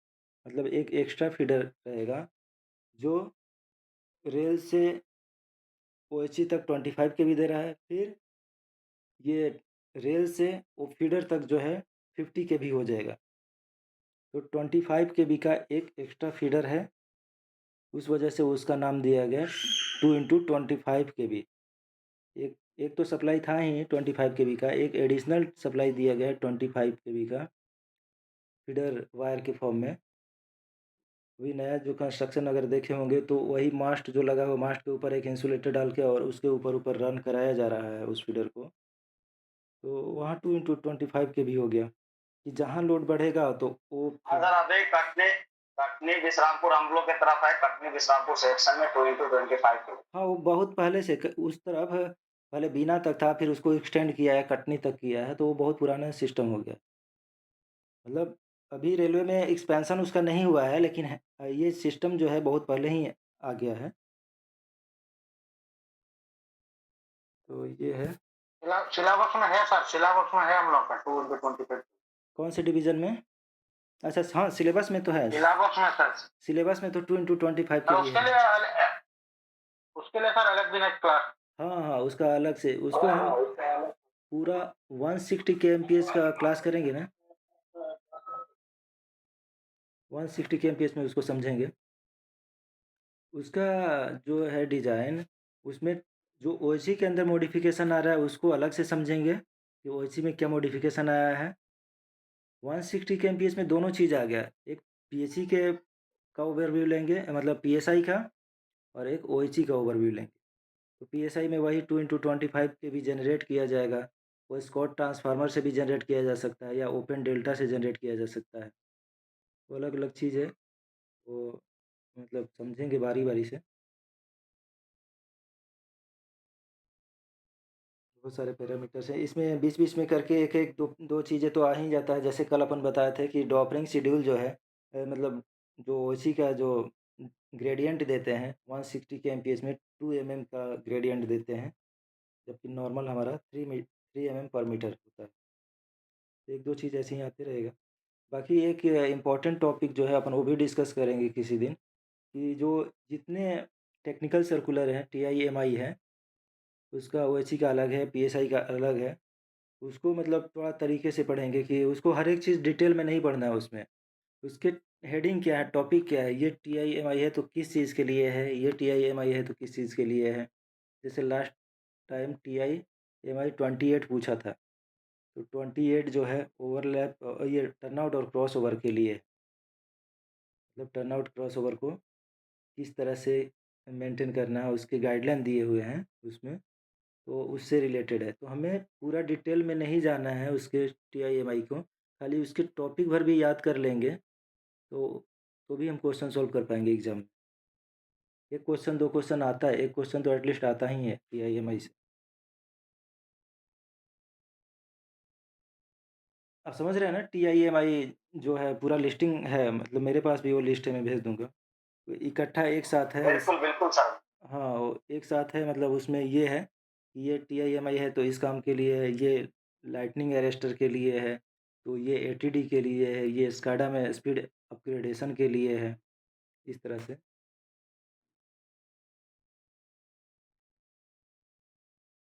मतलब एक एक्स्ट्रा फीडर रहेगा जो रेल से ओएचई तक 25 केवी दे रहा है। फिर ये रेल से वो फीडर तक जो है 50 केवी हो जाएगा। तो 25 केवी का एक एक्स्ट्रा फीडर है, उस वजह से उसका नाम दिया गया 2x25 केवी। एक एक तो सप्लाई था ही 25 केवी का, एक एडिशनल सप्लाई दिया गया है 25 केवी का फीडर वायर के फॉर्म में। अभी नया जो कंस्ट्रक्शन अगर देखे होंगे तो वही मास्ट जो लगा हुआ, मास्ट के ऊपर एक इंसुलेटर डाल के और उसके ऊपर रन कराया जा रहा है उस फीडर को। तो वहाँ 2x25 के भी हो गया कि जहाँ लोड बढ़ेगा तो वो अगर अभी कटनी कटनी विश्रामपुर हम लोग की तरफ है, कटनी विश्रामपुर सेक्शन में 2x25 के। हाँ, वो बहुत पहले से उस तरफ पहले बीना तक था, फिर उसको एक्सटेंड किया है, कटनी तक किया है, तो वो बहुत पुराना सिस्टम हो गया। मतलब अभी रेलवे में एक्सपेंशन उसका नहीं हुआ है, लेकिन ये सिस्टम जो है बहुत पहले ही आ गया है। तो ये है। सिलेबस में है सर, सिलेबस में है हम लोग का 2x25। कौन से डिवीज़न में? अच्छा, हाँ, सिलेबस में तो है। सिलेबस में सर, सिलेबस में तो 2x25 के भी है। उसके लिए सर अलग दिन एक क्लास। हाँ, हाँ, उसका अलग से उसको हम पूरा 160 केएमपीएच का क्लास करेंगे ना, 160 केएमपीएच में उसको समझेंगे। उसका जो है डिज़ाइन, उसमें जो ओएचई के अंदर मॉडिफ़िकेशन आ रहा है उसको अलग से समझेंगे कि ओएचई में क्या मॉडिफ़िकेशन आया है। 160 केएमपीएच में दोनों चीज़ आ गया, एक पीएचई का ओवरव्यू लेंगे, मतलब पीएसआई का, और एक ओएचई का ओवरव्यू लेंगे। तो पीएसआई में वही 2x25 के भी जनरेट किया जाएगा, वो स्कॉट ट्रांसफार्मर से भी जनरेट किया जा सकता है या ओपन डेल्टा से जनरेट किया जा सकता है। वो अलग-अलग चीज़ है, वो मतलब समझेंगे बारी-बारी से। बहुत सारे पैरामीटर्स हैं, इसमें बीच-बीच में करके एक-एक 2 चीज़ें तो आ ही जाता है। जैसे कल अपन बताए थे कि ड्रॉपिंग शेड्यूल जो है मतलब जो ओएचई का जो ग्रेडिएंट देते हैं 160 केएमपीएच में 2 एमएम का ग्रेडिएंट देते हैं, जबकि नॉर्मल हमारा 3 एमएम पर मीटर होता है। 1-2 चीज़ ऐसे ही आते रहेगा। बाकी एक इम्पोर्टेंट टॉपिक जो है अपन वो भी डिस्कस करेंगे किसी दिन, कि जो जितने टेक्निकल सर्कुलर हैं, टीआईएमआई है, उसका ओएचई का अलग है, पीएसआई का अलग है। उसको मतलब थोड़ा तरीके से पढ़ेंगे कि उसको हर एक चीज़ डिटेल में नहीं पढ़ना है उसमें। उसके हेडिंग क्या है, टॉपिक क्या है, ये टीआईएमआई है तो किस चीज़ के लिए है, ये टीआईएमआई है तो किस चीज़ के लिए है। जैसे लास्ट टाइम टीआईएमआई 28 पूछा था, तो 28 जो है ओवरलैप ये टर्नआउट और क्रॉसओवर के लिए है। मतलब टर्नआउट क्रॉसओवर को किस तरह से मेंटेन करना है, उसके गाइडलाइन दिए हुए हैं उसमें, तो उससे रिलेटेड है। तो हमें पूरा डिटेल में नहीं जाना है उसके टीआईएमआई को, खाली उसके टॉपिक भर भी याद कर लेंगे तो भी हम क्वेश्चन सॉल्व कर पाएंगे एग्जाम में। एक क्वेश्चन 2 क्वेश्चन आता है, एक क्वेश्चन तो एटलीस्ट आता ही है टीआईएमआई से। आप समझ रहे हैं ना? TIMI जो है पूरा लिस्टिंग है, मतलब मेरे पास भी वो लिस्ट है, मैं भेज दूँगा। तो इकट्ठा एक साथ है इस बिल्कुल बिल्कुल सर। हाँ, वो एक साथ है, मतलब उसमें ये है कि ये TIMI है तो इस काम के लिए है, ये लाइटनिंग अरेस्टर के लिए है, तो ये ATD के लिए है, ये SCADA में स्पीड अपग्रेडेशन के लिए है, इस तरह से।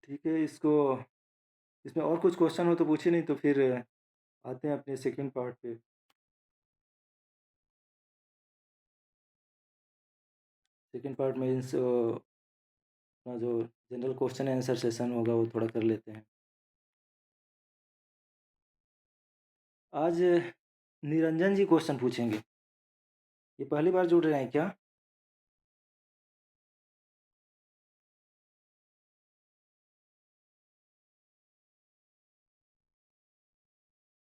ठीक है, इसमें और कुछ क्वेश्चन हो तो पूछिए, नहीं तो फिर आते हैं अपने सेकंड पार्ट पे। सेकंड पार्ट मीन्स अपना जो जनरल क्वेश्चन आंसर सेशन होगा वो थोड़ा कर लेते हैं। आज निरंजन जी क्वेश्चन पूछेंगे। ये पहली बार जुड़ रहे हैं क्या?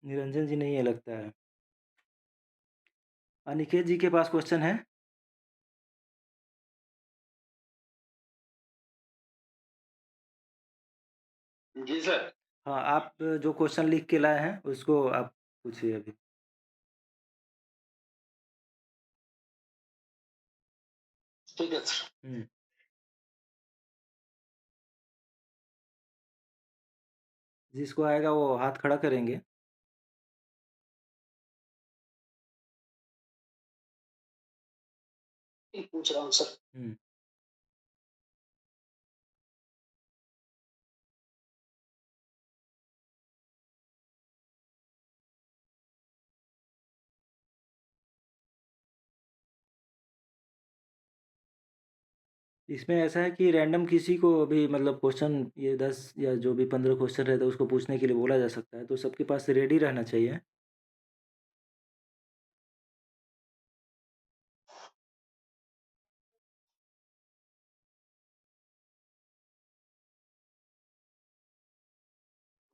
निरंजन जी नहीं है लगता है। अनिकेत जी के पास क्वेश्चन है? जी सर। हाँ, आप जो क्वेश्चन लिख के लाए हैं उसको आप पूछिए अभी। ठीक है सर। हुँ। जिसको आएगा वो हाथ खड़ा करेंगे। पूछ रहा हूँ सर। हुँ। इसमें ऐसा है कि रैंडम किसी को भी, मतलब क्वेश्चन ये 10 या जो भी 15 क्वेश्चन रहता है उसको पूछने के लिए बोला जा सकता है, तो सबके पास रेडी रहना चाहिए।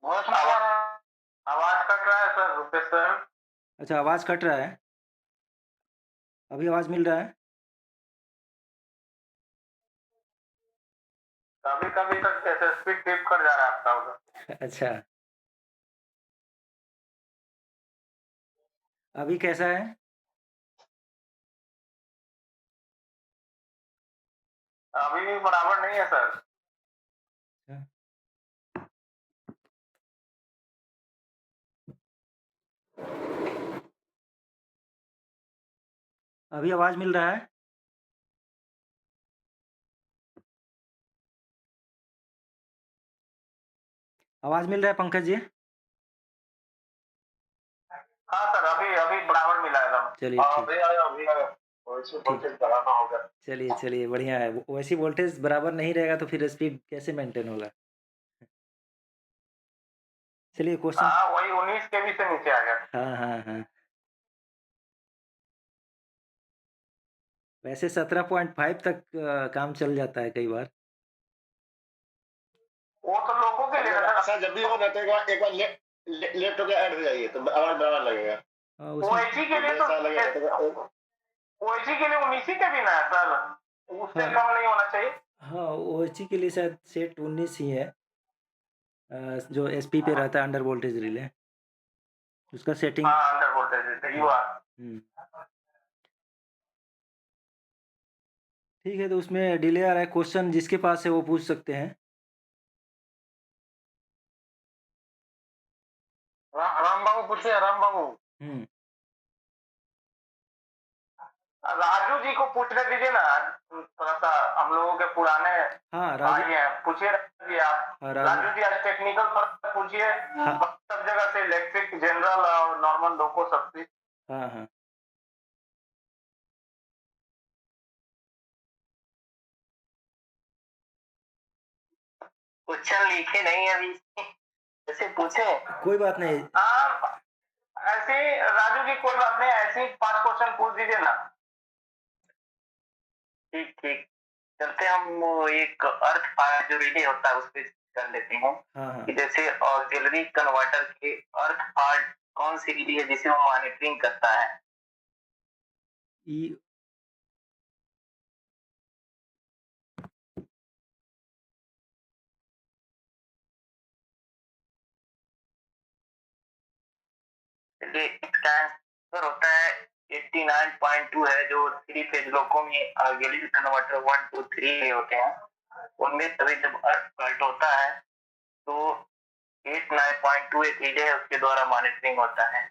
बहुत हमारा आवाज कट रहा है सर, रुपेश सर। अच्छा, आवाज़ कट रहा है? अभी आवाज़ मिल रहा है? कभी कभी तक एसएसपी ट्रिप कर जा रहा है आपका उधर। अच्छा, अभी कैसा है? अभी भी बराबर नहीं है सर। अच्छा, अभी आवाज़ मिल रहा है? आवाज़ मिल रहा है पंकज जी? हाँ सर, अभी अभी बराबर मिला एकदम। चलिए ठीक। अभी आया अभी आया। वैसे ठीक। वोल्टेज बढ़ाना होगा। चलिए बढ़िया है। वैसे वोल्टेज बराबर नहीं रहेगा तो फिर स्पीड कैसे मेंटेन होगा? चलिए क्वेश्चन। हाँ, वही 19 केवी से नीचे आ गया। हाँ। वैसे 17.5 तक काम चल जाता है कई बार। वो तो लोगों के लिए ना सर। जब भी हो ना तो एक बार लेफ्ट होकर ऐड हो जाइए तो आवाज बराबर लगेगा। उसमें ओएसी के लिए तो ओएसी के लिए 19 के भी ना है सर। उससे हाँ, कम नहीं होना चाहिए। हाँ, ओएसी के लिए शायद सेट 19 ही है। जो एसपी पे रहता है अंडर वोल्टेज रिले, उसका सेटिंग। हाँ, अंडर वोल्टेज यू हुँ, आर। हुँ। ठीक है, तो उसमें डिले आ रहा है। क्वेश्चन जिसके पास है वो पूछ सकते हैं। राम बाबू पूछिए, राम बाबू। हुँ। राजू जी को पूछने दीजिए ना। थोड़ा सा हम लोगों के पुराने हाँ, भाई हैं, पूछिए राजू जी आप। हाँ, राजू जी आज टेक्निकल पर पूछिए। हाँ, सब जगह से इलेक्ट्रिक, जनरल और नॉर्मल लोको सब। हाँ। क्वेश्चन लिखे नहीं अभी, जैसे पूछे। कोई बात नहीं। हाँ, ऐसे ही राजू जी, कोई बात नहीं, ऐसे ही 5 क्वेश्चन पूछ दीजिए ना। ठीक ठीक, चलते हम वो एक अर्थ पार्ट जो रिले होता है उस पे कर लेते हैं। हाँ। कि जैसे ऑक्सिलरी कन्वर्टर के अर्थ पार्ट कौन सी रिले है जिसे वो मॉनिटरिंग करता है? ई आंसर होता है 89.2 है, जो 3 फेज लोको में गैलीलियो कन्वर्टर 1 2 3 में होते हैं, उनमें तभी जब अर्थ पलट होता है तो 89.2 एक रिले है, उसके द्वारा मॉनिटरिंग होता है।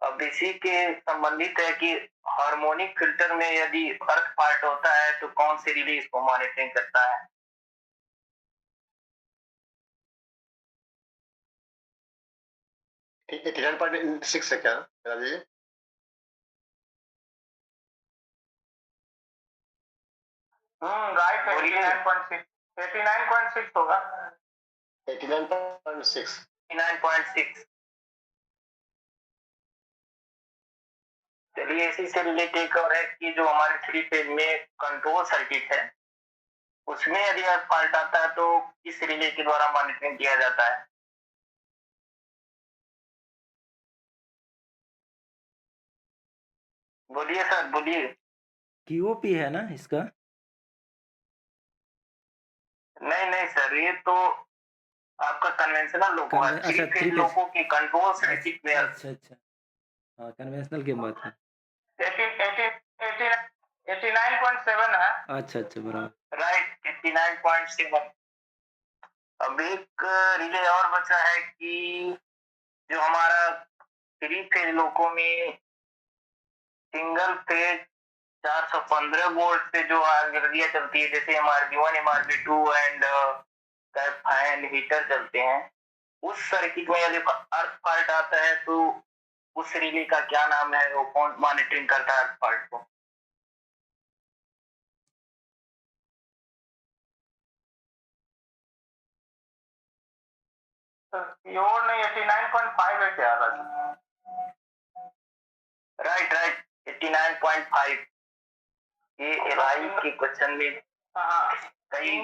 अब इसी के संबंधित है कि हार्मोनिक फिल्टर में यदि अर्थ पार्ट होता है तो कौन सी रिले इसको मॉनिटरिंग करता है? 89.6 है क्या राजीव जी? राइट, 89.6 89.6 होगा। 89.6 89.6। चलिए, इसी से रिलेटेड एक और है कि जो हमारे 3 फेज में कंट्रोल सर्किट है, उसमें यदि अर्थ फॉल्ट आता है तो किस रिले के द्वारा मॉनिटरिंग किया जाता है? बोलिए सर, बोलिए। क्यूओपी है ना इसका? नहीं सर, ये तो आपका कन्वेंशनल लोको है। अच्छा, 3 3 फेज फेज। लोको की कंट्रोल सर्किट में अच्छा। हाँ, कन्वेंशनल की बात है। 89.7 है। अच्छा, बराबर। राइट, 89.7। अब एक रिले और बचा है कि जो हमारा 3 फेज लोको में सिंगल फेज 415 वोल्ट से जो गलरियां चलती है, जैसे MRB1 MRB2 and fan heater चलते हैं, उस सर्किट में यदि अर्थ फॉल्ट आता है तो उस रिले का क्या नाम है? वो कौन मॉनिटरिंग करता है अर्थ फॉल्ट को? प्योर नहीं, 89.5 है क्या? राइट 89.5। ये एलआई के क्वेश्चन में कई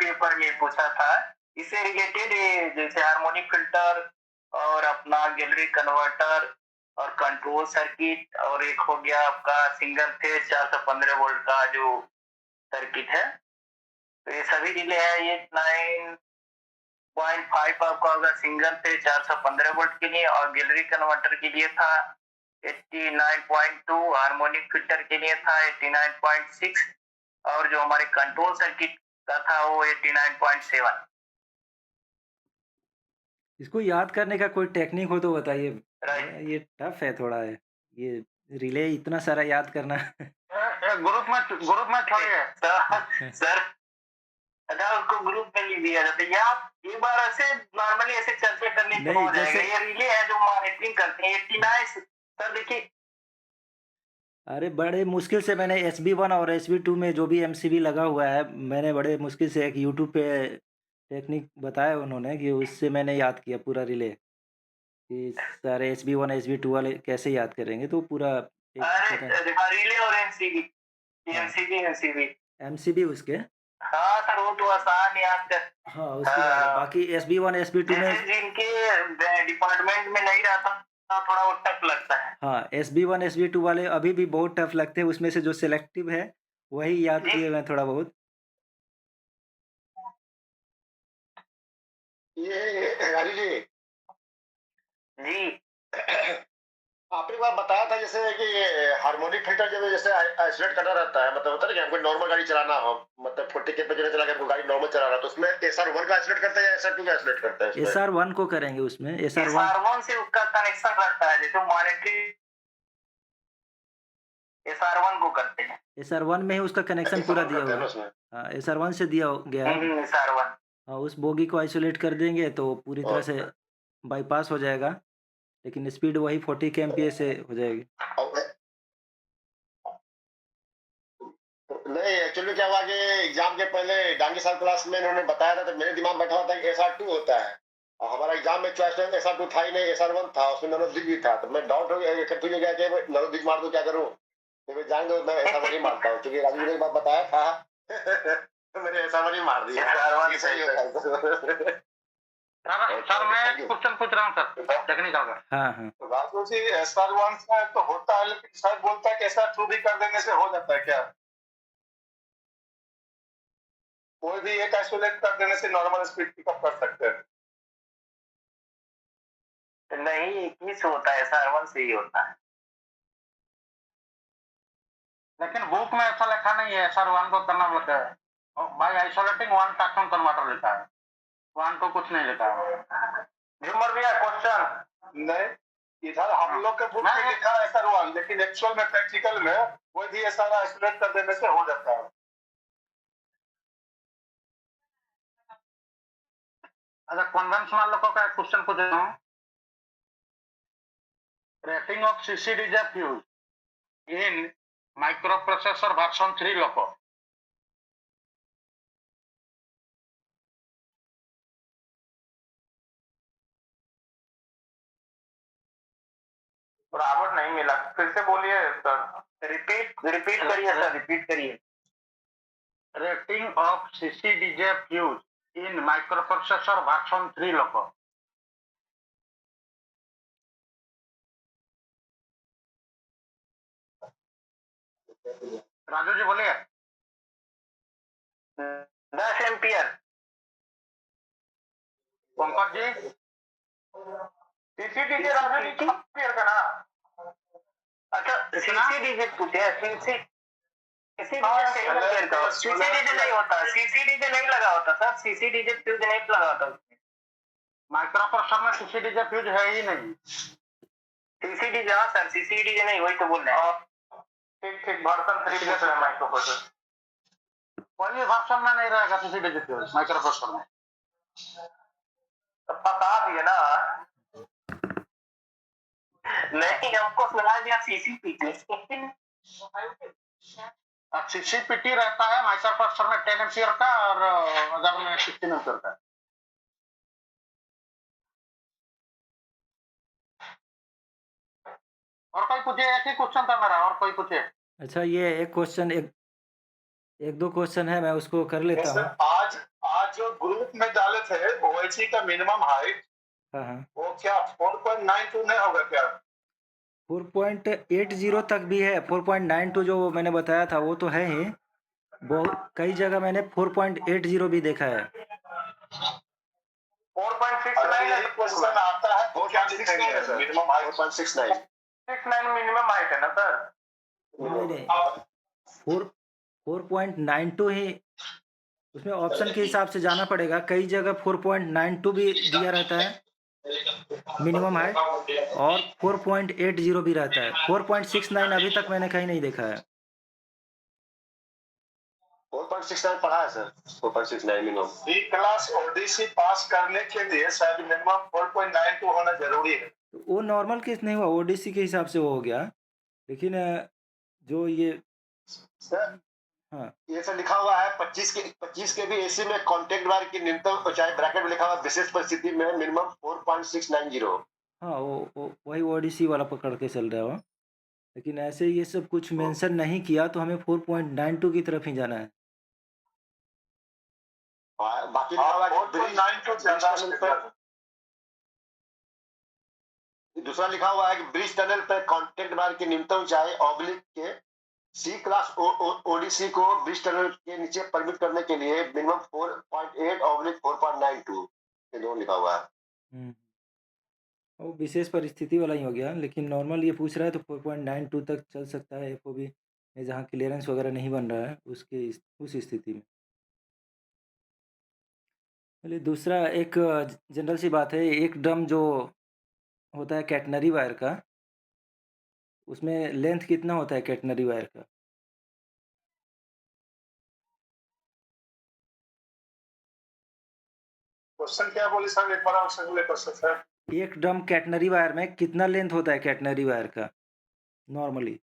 पेपर में पूछा था। इससे रिलेटेड जैसे हार्मोनिक फिल्टर और अपना गैलरी कन्वर्टर और कंट्रोल सर्किट, और एक हो गया आपका सिंगल फेज 415 वोल्ट का जो सर्किट है, तो ये सभी रिले है। ये 9.5 आपका होगा सिंगल फेज 415 वोल्ट के लिए, और गैलरी कन्वर्टर के लिए था 89.2, हार्मोनिक फिल्टर के लिए था 89.6, और जो हमारे कंट्रोल सर्किट का था वो 89.7। इसको याद करने का कोई टेक्निक हो तो बताइए। राइट। ये टफ है थोड़ा है, ये रिले इतना सारा याद करना। ग्रुप में छोड़िए सर, अगर उसको ग्रुप में नहीं दिया जाता, या आप एक बार ऐसे नॉर्मली ऐसे चर्चा करने से नहीं, हो जाएगा। जैसे ये रिले है जो मॉनिटरिंग करते हैं 89। सर देखिए, अरे बड़े मुश्किल से मैंने SB1 और SB2 में जो भी MCB लगा हुआ है, मैंने बड़े मुश्किल से एक यूट्यूब पे टेक्निक बताया उन्होंने कि उससे मैंने याद किया पूरा रिले कि सारे SB1 SB2 वाले कैसे याद करेंगे, तो पूरा एक पता। अरे रिले और एमसीबी हाँ, एमसीबी MCB उसके। हाँ सर, वो तो आसान याद कर। हाँ, उसके बाद है। बाकी SB1 SB2 में जैसे जिनके डिपार्टमेंट में नहीं रहता थोड़ा वो टफ लगता है। हाँ, SB1 SB2 वाले अभी भी बहुत टफ लगते हैं। उसमें से जो सिलेक्टिव है वही याद जी किए हुए हैं थोड़ा बहुत। ये राजीव जी, जी आपने एक बार बताया था जैसे कि हार्मोनिक फिल्टर जब जैसे आइसोलेट करना रहता है, मतलब होता है ना कि हमको नॉर्मल गाड़ी चलाना हो, मतलब 40 के पे चला के हमको गाड़ी नॉर्मल चला रहा है, तो उसमें SR1 का आइसोलेट करता है या SR2 का आइसोलेट करता है इसमें? SR1 को करेंगे उसमें। SR1 SR1 से उसका कनेक्शन रहता है, जैसे मॉनिटरिंग SR1 को करते हैं। SR1 में ही उसका कनेक्शन पूरा दिया हुआ है। उसमें हाँ, SR1 से दिया गया है। SR1। हाँ, उस बोगी को आइसोलेट कर देंगे तो पूरी तरह से और बाईपास हो जाएगा, लेकिन स्पीड वही 40 kmph से हो जाएगी। नहीं, एक्चुअली क्या हुआ कि एग्जाम के पहले डांगी साहब क्लास में इन्होंने बताया था, तो मेरे दिमाग में बैठा हुआ था कि SR2 होता है, और हमारा एग्जाम में चॉइस SR2 था ही नहीं, SR1 था, उसमें नवोदिक भी था, तो मैं डाउट हो गया, कंफ्यूज हो गया कि नवोदिक मार दूं क्या करूं, तो मैं जाएंगे मैं SR1 ही मारता हूँ, क्योंकि राजू ने एक बार बताया था। तो मैंने SR1 ही मार दिया। SR1 सही होगा। सर मैं क्वेश्चन पूछ रहा हूँ सर, टेक्निकल का। हाँ। राजू जी, SR1 से तो होता है, लेकिन सर बोलता है कि SR2 भी कर देने से हो जाता है क्या? कोई भी एक आइसोलेट कर देने से नॉर्मल स्पीड पिकअप कर सकते हैं। नहीं 21 होता है, SR1 से ही होता है। लेकिन बुक में ऐसा लिखा नहीं है, SR1 को करना पड़ता है। By isolating one traction converter लिखा है, 1 2 कुछ नहीं लिखा है। झूमर भैया क्वेश्चन नहीं, इधर हम लोग के बुक में लिखा है SR1, लेकिन एक्चुअल में प्रैक्टिकल में कोई भी SR आइसोलेट कर देने से हो जाता है। अच्छा, कन्वेंशनल लोगों का एक क्वेश्चन पूछ रहा हूँ। Rating of CCDJ fuse in microprocessor version 3 लोको। बराबर नहीं मिला, फिर से बोलिए सर। रिपीट करिए सर, रिपीट करिए। Rating of CCDJ fuse in microprocessor version 3 लोको। राजू जी बोलिए। 10 ampere. Pankaj ji. CCDJ Raju ji ampere का ना। अच्छा, CCDJ पूछे, CCDJ नहीं होता, CCDJ नहीं लगा होता सर, CCDJ फ्यूज नहीं लगा होता। माइक्रोप्रोसेसर में CCDJ फ्यूज है ही नहीं। CCDJ, हाँ सर, CCDJ नहीं, वही तो बोल रहे हैं। ठीक, वर्जन 3 पूछ रहे हैं माइक्रोप्रोसेसर। कोई भी वर्जन में नहीं रहेगा CCDJ फ्यूज माइक्रोप्रोसेसर में। बता दिए ना। नहीं, हमको सुना दिया CCPT। CCPT रहता है माइक्रोप्रोसेसर में 10 एम्पियर का और अदर में 16 एम्पियर का। और कोई पूछे? एक ही क्वेश्चन था मेरा, और कोई पूछे? अच्छा, ये एक क्वेश्चन, एक दो क्वेश्चन है, मैं उसको कर लेता हूँ। आज जो ग्रुप में डाले थे OHE का मिनिमम हाइट, हाँ, वो क्या 4.92 नहीं होगा क्या? 4.80 तक भी है। 4.92 जो मैंने बताया था वो तो है ही। बहुत कई जगह मैंने 4.80 भी देखा है। 4.69 क्वेश्चन आता है तो क्या लिखेंगे sir? Minimum height 4.69 minimum height है ना सर। नहीं, 4.92 ही उसमें ऑप्शन के हिसाब से जाना पड़ेगा। कई जगह 4.92 भी दिया रहता है मिनिमम हाइट, और 4.80 भी रहता है। 4.69 अभी तक मैंने कहीं नहीं देखा है। 4.69 पढ़ा है sir, 4.69 minimum. B class ODC pass करने के लिए शायद मिनिमम 4.92 होना जरूरी है। वो नॉर्मल केस नहीं हुआ, ओडीसी के हिसाब से वो हो गया। लेकिन जो ये सर, हाँ, ये सर लिखा हुआ है 25 के भी एसी में कांटेक्ट वायर की न्यूनतम ऊंचाई, ब्रैकेट में लिखा हुआ विशेष परिस्थिति में मिनिमम 4.690। हाँ, वो वही ओडीसी वाला पकड़ के चल रहा है वो। लेकिन ऐसे ये सब कुछ मेंशन नहीं किया, तो हमें 4.92 की तरफ ही जाना है। बाकी लिखा हुआ है 4.92 ज्यादा। दूसरा लिखा हुआ है कि ब्रिज टनल पर कांटेक्ट वायर की न्यूनतम ऊंचाई ऑब्लिक के सी क्लास ओडीसी को ब्रिज टनल के नीचे परमिट करने के लिए मिनिमम 4.8 ऑब्लिक 4.92 ये दोनों लिखा हुआ है। वो विशेष परिस्थिति वाला ही हो गया। लेकिन नॉर्मल ये पूछ रहा है तो 4.92 तक चल सकता है एफओबी में, जहाँ क्लियरेंस वगैरह नहीं बन रहा है उसके उस स्थिति में। चलिए, दूसरा एक जनरल सी बात है। एक ड्रम जो होता है कैटनरी वायर का, उसमें लेंथ कितना होता है कैटनरी वायर का? क्वेश्चन क्या बोले सर, एक बार और अगले क्वेश्चन सर। एक ड्रम कैटनरी वायर में कितना लेंथ होता है कैटनरी वायर का नॉर्मली?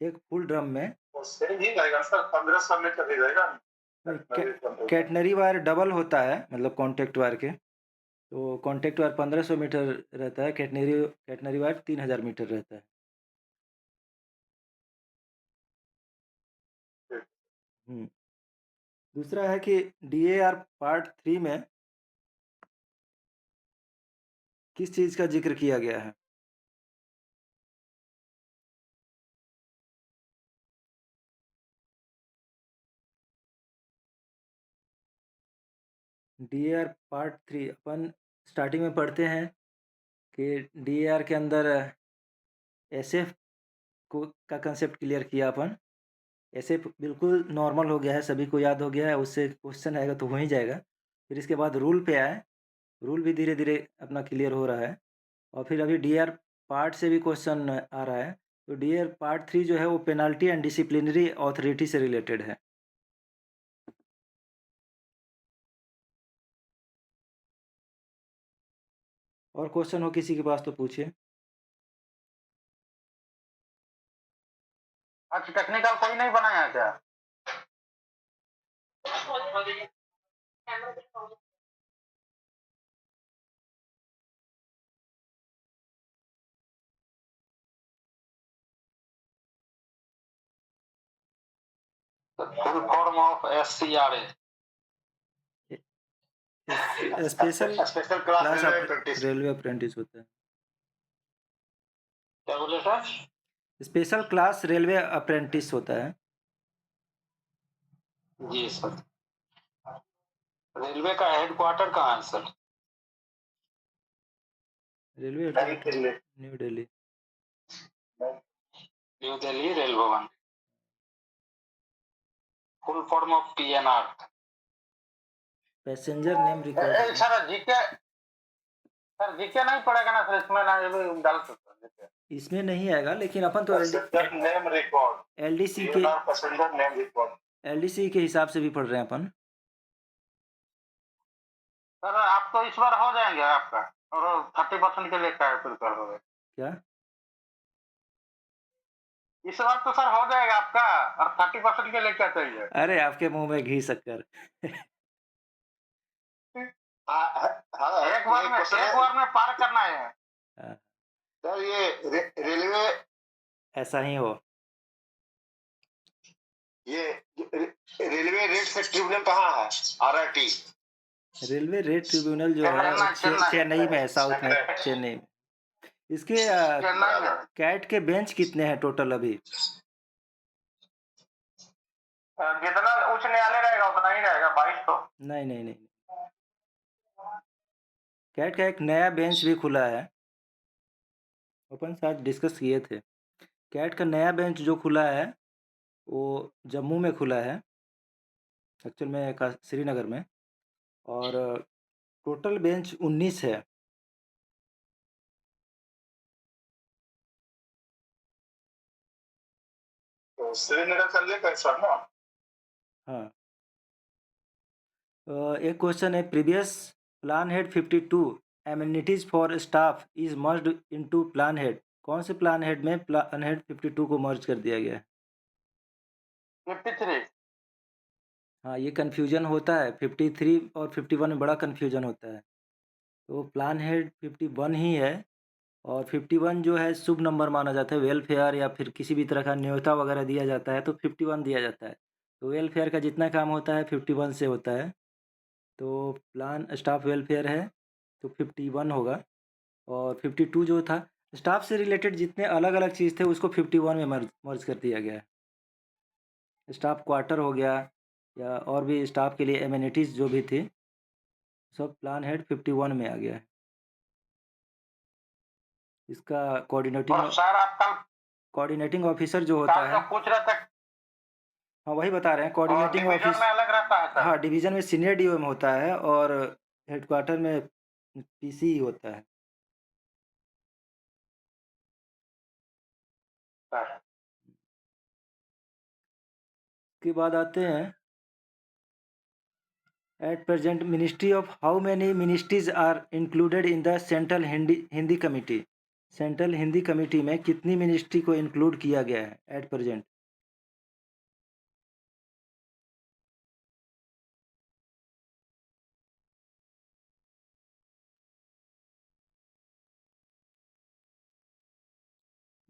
एक फुल ड्रम में सेम ही रहेगा सर, 1500 मीटर ही रहेगा। कैटनरी वायर डबल होता है, मतलब कॉन्टेक्ट वायर के। तो कॉन्टेक्ट वायर 1500 मीटर रहता है, कैटनरी वायर 3000 मीटर रहता है। दूसरा है कि DAR पार्ट 3 में किस चीज़ का जिक्र किया गया है? DAR पार्ट 3 अपन स्टार्टिंग में पढ़ते हैं कि DAR के अंदर SF को का कंसेप्ट क्लियर किया अपन। SF बिल्कुल नॉर्मल हो गया है, सभी को याद हो गया है, उससे क्वेश्चन आएगा तो हो ही जाएगा। फिर इसके बाद रूल पे आए, रूल भी धीरे धीरे अपना क्लियर हो रहा है। और फिर अभी DAR पार्ट से भी क्वेश्चन आ रहा है। तो DAR पार्ट 3 जो है वो पेनाल्टी एंड डिसिप्लिनरी अथॉरिटी से रिलेटेड है। और क्वेश्चन हो किसी के पास तो पूछिए। आज टेक्निकल कोई नहीं बनाया क्या? Full form of SCRA। Special special class class railway apprentice. रेलवे अप्रेंटिस होता है। क्या बोले sir? Special class railway apprentice होता है। जी सर। रेलवे का हेडक्वार्टर कहाँ है सर? रेलवे नई headquarter Delhi. New Delhi. New Delhi Rail Bhavan. Full form of PNR। Passenger name record. Sir GK नहीं पड़ेगा ना सर इसमें? ना ये भी डाल सकते हैं। इसमें नहीं आएगा, लेकिन अपन तो पैसेंजर नेम रिकॉर्ड। LDC के PNR passenger name record. LDC के हिसाब से भी पढ़ रहे हैं अपन। सर आप तो इस बार हो जाएंगे आपका, और 30% के लिए क्या प्रिपेयर हो गए? क्या? इस बार तो सर हो जाएगा आपका, और 30% के लिए क्या चाहिए? अरे आपके मुंह में घी शक्कर। एक बार में पार करना है। हाँ, सर ये रेलवे ऐसा ही हो। ये रेलवे रेट ट्रिब्यूनल कहाँ है? RRT। रेलवे रेट ट्रिब्यूनल जो है चेन्नई में है, साउथ में चेन्नई में। इसके चेन्नई में कैट के बेंच कितने हैं टोटल अभी? जितना उच्च न्यायालय रहेगा उतना ही रहेगा, 22 तो। नहीं नहीं नहीं, कैट का एक नया बेंच भी खुला है, अपन साथ डिस्कस किए थे। कैट का नया बेंच जो खुला है वो जम्मू में खुला है, एक्चुअल में श्रीनगर में। और टोटल बेंच 19 है। तो श्रीनगर का लेकर सर ना। हाँ। एक क्वेश्चन है, previous plan head 52 amenities for staff is merged into plan head. कौन से प्लान हेड में प्लान हेड 52 को मर्ज कर दिया गया है? 53। हाँ, ये कन्फ्यूजन होता है, 53 और 51 में बड़ा कन्फ्यूजन होता है। तो प्लान हेड 51 ही है। और 51 जो है शुभ नंबर माना जाता है, वेलफेयर या फिर किसी भी तरह का न्योता वगैरह दिया जाता है तो 51 दिया जाता है। तो वेलफेयर का जितना काम होता है 51 से होता है। तो प्लान स्टाफ वेलफेयर है तो 51 होगा। और 52 जो था स्टाफ से रिलेटेड जितने अलग अलग चीज़ थे उसको 51 में मर्ज कर दिया गया है। स्टाफ क्वार्टर हो गया या और भी स्टाफ के लिए एमिनिटीज़ जो भी थी सब प्लान हेड 51 में आ गया है। इसका कोऑर्डिनेटिंग ऑफिसर जो होता है, पूछ रहे थे। हाँ वही बता रहे हैं, कोऑर्डिनेटिंग डिवीजन ऑफिस। में अलग रहता है सर। हाँ, डिवीज़न में सीनियर DOM होता है और हेडक्वार्टर में PC होता है। सर उसके बाद आते हैं, at present ministry of how many ministries are included in the central Hindi committee. Central Hindi committee में कितनी मिनिस्ट्री को इंक्लूड किया गया है एट प्रेजेंट?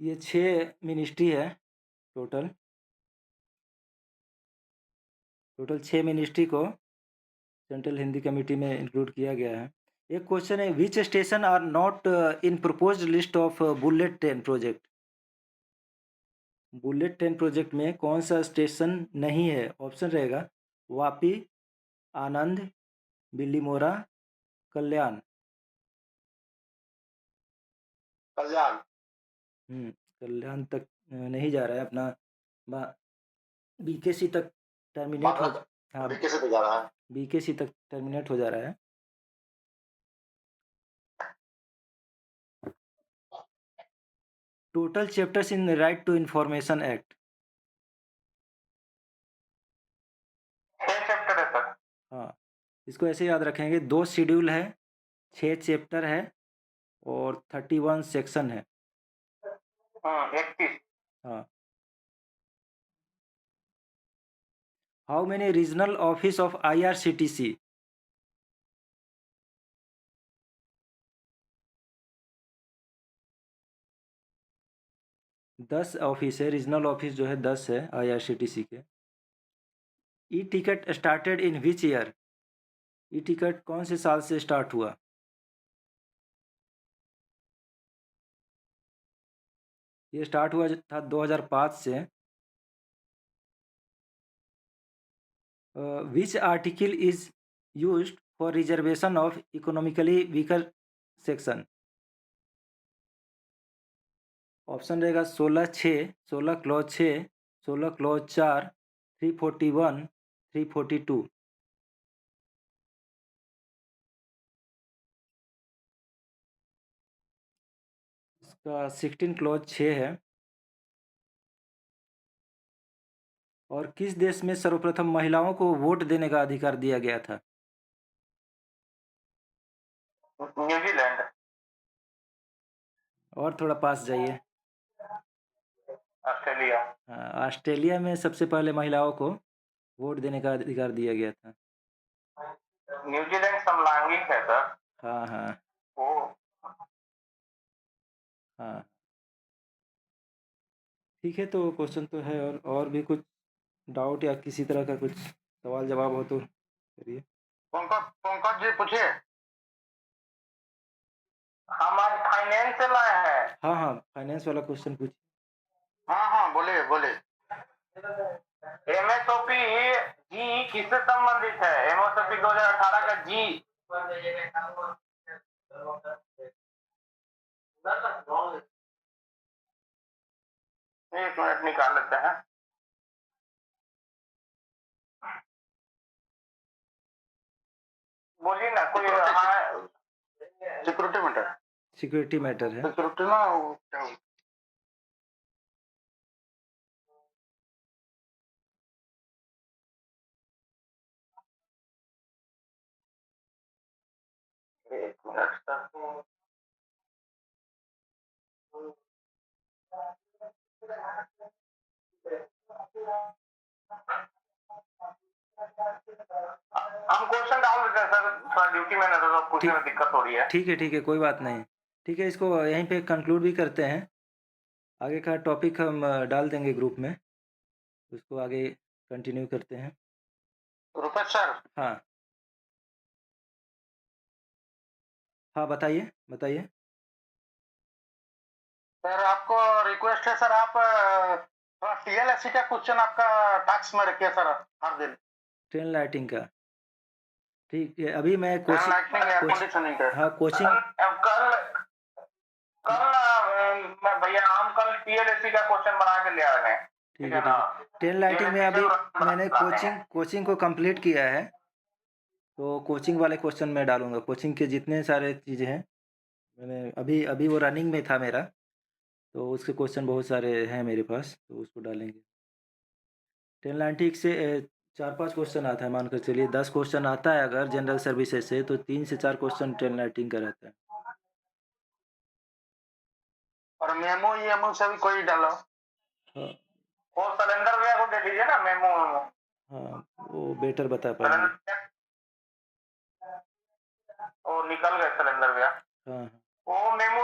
ये 6 मिनिस्ट्री है टोटल। 6 मिनिस्ट्री को सेंट्रल हिंदी कमेटी में इंक्लूड किया गया है। एक क्वेश्चन है, which station are not in proposed list of bullet train project. Bullet train project में कौन सा स्टेशन नहीं है? ऑप्शन रहेगा वापी, आनंद, बिल्लीमोरा, कल्याण। कल्याण। कल्याण तक नहीं जा रहा है अपना, बीकेसी तक टर्मिनेट हो, बागत हाँ बीके से जा रहा है। बीकेसी तक टर्मिनेट हो जा रहा है। Total chapters in right to information act. 6 chapter है सर। हाँ, इसको ऐसे याद रखेंगे, 2 शेड्यूल है, 6 चैप्टर है और 31 सेक्शन है। 31। हाँ। How many regional office of IRCTC? दस ऑफिस है, रीजनल ऑफिस जो है 10 है IRCTC के। E ticket started in which year? E ticket कौन से साल से स्टार्ट हुआ? ये स्टार्ट हुआ था 2005 से। Which article is used for reservation of economically weaker section? Option रहेगा 16(6), 16 क्लॉज 6, 16 क्लॉज 4, 341, 342। इसका 16 क्लॉज 6 है। और किस देश में सर्वप्रथम महिलाओं को वोट देने का अधिकार दिया गया था? न्यूजीलैंड। और थोड़ा पास जाइए। ऑस्ट्रेलिया। हाँ, ऑस्ट्रेलिया में सबसे पहले महिलाओं को वोट देने का अधिकार दिया गया था। न्यूजीलैंड समलैंगिक है सर। हाँ हाँ वो हाँ, ठीक है। तो क्वेश्चन तो है, और भी कुछ डाउट या किसी तरह का कुछ सवाल जवाब हो तो करिए। पंकज जी पूछिए। हम आज फाइनेंस से लाए हैं। हाँ हाँ, फाइनेंस वाला क्वेश्चन पूछिए। हाँ बोलिए बोलिए। MSOP जी किससे संबंधित है? MSOP 2018 का जी। एक मिनट निकाल लेते हैं। बोलिए ना कोई। Security matter. सिक्योरिटी मैटर है। सिक्योरिटी ना वो क्या एक मिनट सर। हम क्वेश्चन डाल देते हैं सर, थोड़ा ड्यूटी में नजर तो पूछने में दिक्कत हो रही है। ठीक है, कोई बात नहीं। ठीक है, इसको यहीं पे कंक्लूड भी करते हैं। आगे का टॉपिक हम डाल देंगे ग्रुप में, उसको आगे कंटिन्यू करते हैं। रुपेश सर। हाँ हाँ, बताइए बताइए। सर आपको रिक्वेस्ट है सर, आप थोड़ा TLSC का क्वेश्चन आपका टास्क में रखिए सर हर दिन। ट्रेन लाइटिंग का, ठीक है। अभी मैं कंडीशनिंग का। हाँ कोचिंग कल भैया हम कल TLSC का क्वेश्चन बना के ले आ रहे हैं। ठीक है। ट्रेन लाइटिंग में अभी मैंने कोचिंग को कंप्लीट किया है, तो कोचिंग वाले क्वेश्चन मैं डालूंगा। कोचिंग के जितने सारे चीज़ें हैं, मैंने अभी वो रनिंग में था मेरा, तो उसके क्वेश्चन बहुत सारे हैं मेरे पास, तो उसको डालेंगे। ट्रेन लाइटिंग से 4-5 क्वेश्चन आता है, मानकर चलिए 10 क्वेश्चन आता है अगर जनरल सर्विसेज से, तो 3 से 4 क्वेश्चन ट्रेन लाइटिंग का रहता है। और मेमो EMO से भी कोई डालो। हाँ वो सलेंडर भैया को दे दीजिए ना मेमो। हाँ, वो बेटर बता पाएंगे। वो निकल गए सलेंडर भैया। हाँ वो मेमो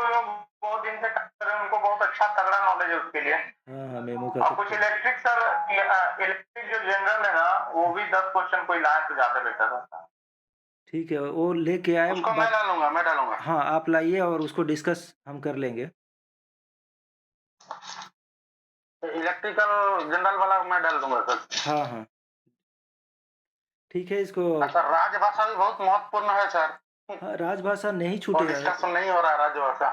बहुत दिन से कर रहे हैं, उनको बहुत अच्छा तगड़ा नॉलेज है उसके लिए। हाँ, मेमो का और तो कुछ इलेक्ट्रिक सर, इलेक्ट्रिक जो जनरल है ना, वो भी 10 क्वेश्चन कोई लाए तो ज्यादा बेटर होता। ठीक है, वो लेके आए उसको मैं डालूंगा। हाँ, आप लाइए और उसको डिस्कस हम कर लेंगे। इलेक्ट्रिकल जनरल वाला मैं डाल दूंगा सर। हाँ ठीक है। इसको सर राजभाषा भी बहुत महत्वपूर्ण है सर। हाँ, राजभाषा नहीं और छूटेगा। डिस्कशन नहीं हो रहा है राजभाषा।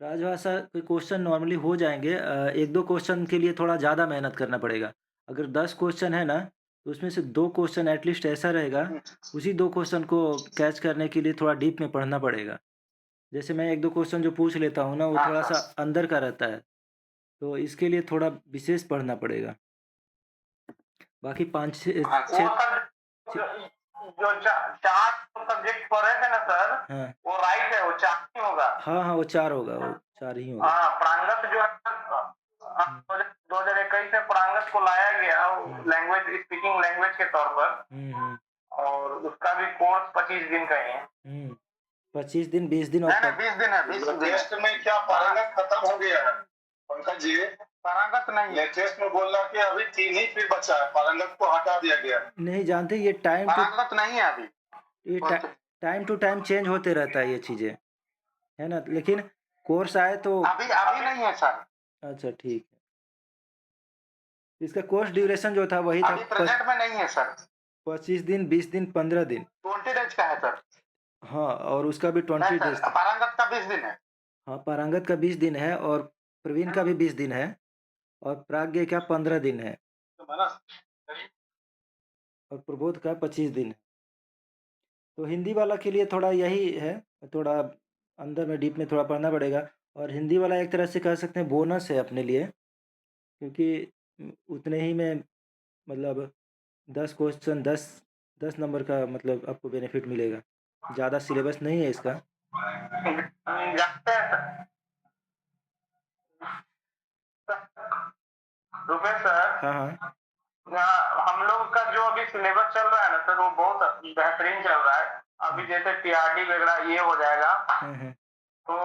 राजभाषा के क्वेश्चन नॉर्मली हो जाएँगे 1-2 क्वेश्चन के लिए थोड़ा ज़्यादा मेहनत करना पड़ेगा। अगर 10 क्वेश्चन है ना, तो उसमें से 2 क्वेश्चन एट लीस्ट ऐसा रहेगा, उसी 2 क्वेश्चन को कैच करने के लिए थोड़ा डीप में पढ़ना पड़ेगा। जैसे मैं 1-2 क्वेश्चन जो पूछ लेता हूँ ना, वो हाँ थोड़ा-सा सर। अंदर का रहता है, तो इसके लिए थोड़ा विशेष पढ़ना पड़ेगा। बाकी 5-6 हाँ, वो 6 सर जो जो 4 सब्जेक्ट पढ़े थे ना सर, हाँ। वो राइट है, वो 4 ही होगा। हाँ, हाँ, वो 4 होगा, वो 4 ही होगा। हाँ, प्रांगत जो है हुँ, 2021 में प्रांगत को लाया गया हुँ। लैंग्वेज स्पीकिंग लैंग्वेज के तौर पर, हुँ। और उसका भी कोर्स 25 दिन का ही है। 25 दिन, 20 दिन और नहीं, 20 दिन है, 20 दिन है। लेटेस्ट में क्या पारंगत खत्म हो गया है पंकज जी? पारंगत नहीं है। लेटेस्ट में बोल रहा कि अभी 3 ही फिर बचा है, पारंगत को हटा दिया गया है। नहीं जानते ये पारंगत नहीं है अभी। ये टाइम टू टाइम चेंज होते रहता है ये चीज़ें, है ना? लेकिन कोर्स आए तो अभी नहीं है सर। अच्छा ठीक है। इसका कोर्स ड्यूरेशन जो था वही था अभी प्रेजेंट में नहीं है सर। 25 दिन, 20 दिन, 15 दिन। 20 डेज का है सर। हाँ, और उसका भी 20 नहीं डेज़ सर, था। पारंगत का 20 दिन है। हाँ, पारंगत का 20 दिन है और प्रवीण का भी 20 दिन है और प्राज्ञ का 15 दिन है और प्रबोध का 25 दिन है। तो हिंदी वाला के लिए थोड़ा यही है, थोड़ा अंदर में डीप में थोड़ा पढ़ना पड़ेगा और हिंदी वाला एक तरह से कह सकते हैं बोनस है अपने लिए, क्योंकि उतने ही में मतलब 10 क्वेश्चन 10 नंबर का मतलब आपको बेनिफिट मिलेगा। ज़्यादा सिलेबस नहीं है इसका। जानते हैं रुपेश सर, हाँ, हाँ। हम लोग का जो अभी सिलेबस चल रहा है ना सर, वो बहुत बेहतरीन चल रहा है। अभी जैसे टीआरडी वगैरह ये हो जाएगा, तो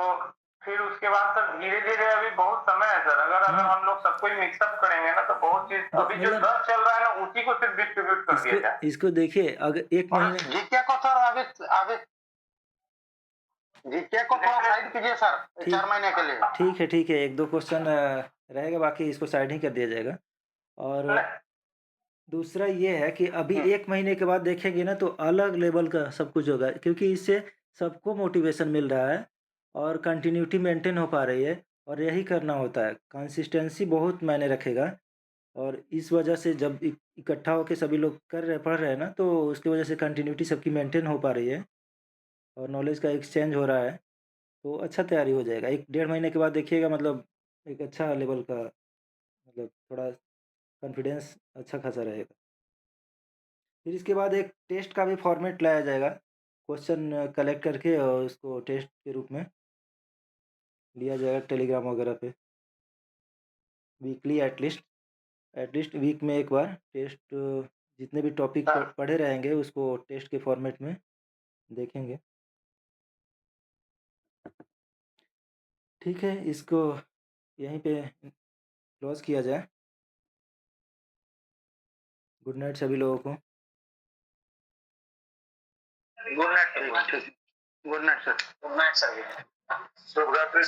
फिर उसके बाद सर धीरे-धीरे अभी बहुत समय है सर। अगर हम लोग सब कोई मिक्सअप करेंगे ना तो बहुत चीज, अभी जो 10 चल रहा है ना उसी को सिर्फ डिस्ट्रीब्यूट कर दिया जाए। इसको देखिए अगर 1 महीने जीके को सर अभी जीके को थोड़ा साइड कीजिए सर, 4 महीने के लिए। ठीक है 1-2 क्वेश्चन रहेगा, बाकी इसको साइड ही कर दिया जाएगा। और दूसरा ये है कि अभी 1 महीने के बाद देखेंगे ना तो अलग लेवल का सब कुछ होगा, क्योंकि इससे सबको मोटिवेशन मिल रहा है और कंटिन्यूटी मेंटेन हो पा रही है और यही करना होता है। कंसिस्टेंसी बहुत मायने रखेगा और इस वजह से जब इकट्ठा होके सभी लोग पढ़ रहे हैं ना, तो उसकी वजह से कंटिन्यूटी सबकी मेंटेन हो पा रही है और नॉलेज का एक्सचेंज हो रहा है, तो अच्छा तैयारी हो जाएगा। 1 डेढ़ महीने के बाद देखिएगा मतलब एक अच्छा लेवल का मतलब थोड़ा कॉन्फिडेंस अच्छा खासा रहेगा। फिर इसके बाद एक टेस्ट का भी फॉर्मेट लाया जाएगा, क्वेश्चन कलेक्ट करके और उसको टेस्ट के रूप में लिया जाएगा टेलीग्राम वगैरह पे। वीकली एटलीस्ट वीक में एक बार टेस्ट, जितने भी टॉपिक पढ़े रहेंगे उसको टेस्ट के फॉर्मेट में देखेंगे। ठीक है, इसको यहीं पे क्लोज़ किया जाए। गुड नाइट सभी लोगों को। Good night sir. Good night sir. शुभ रात्रि।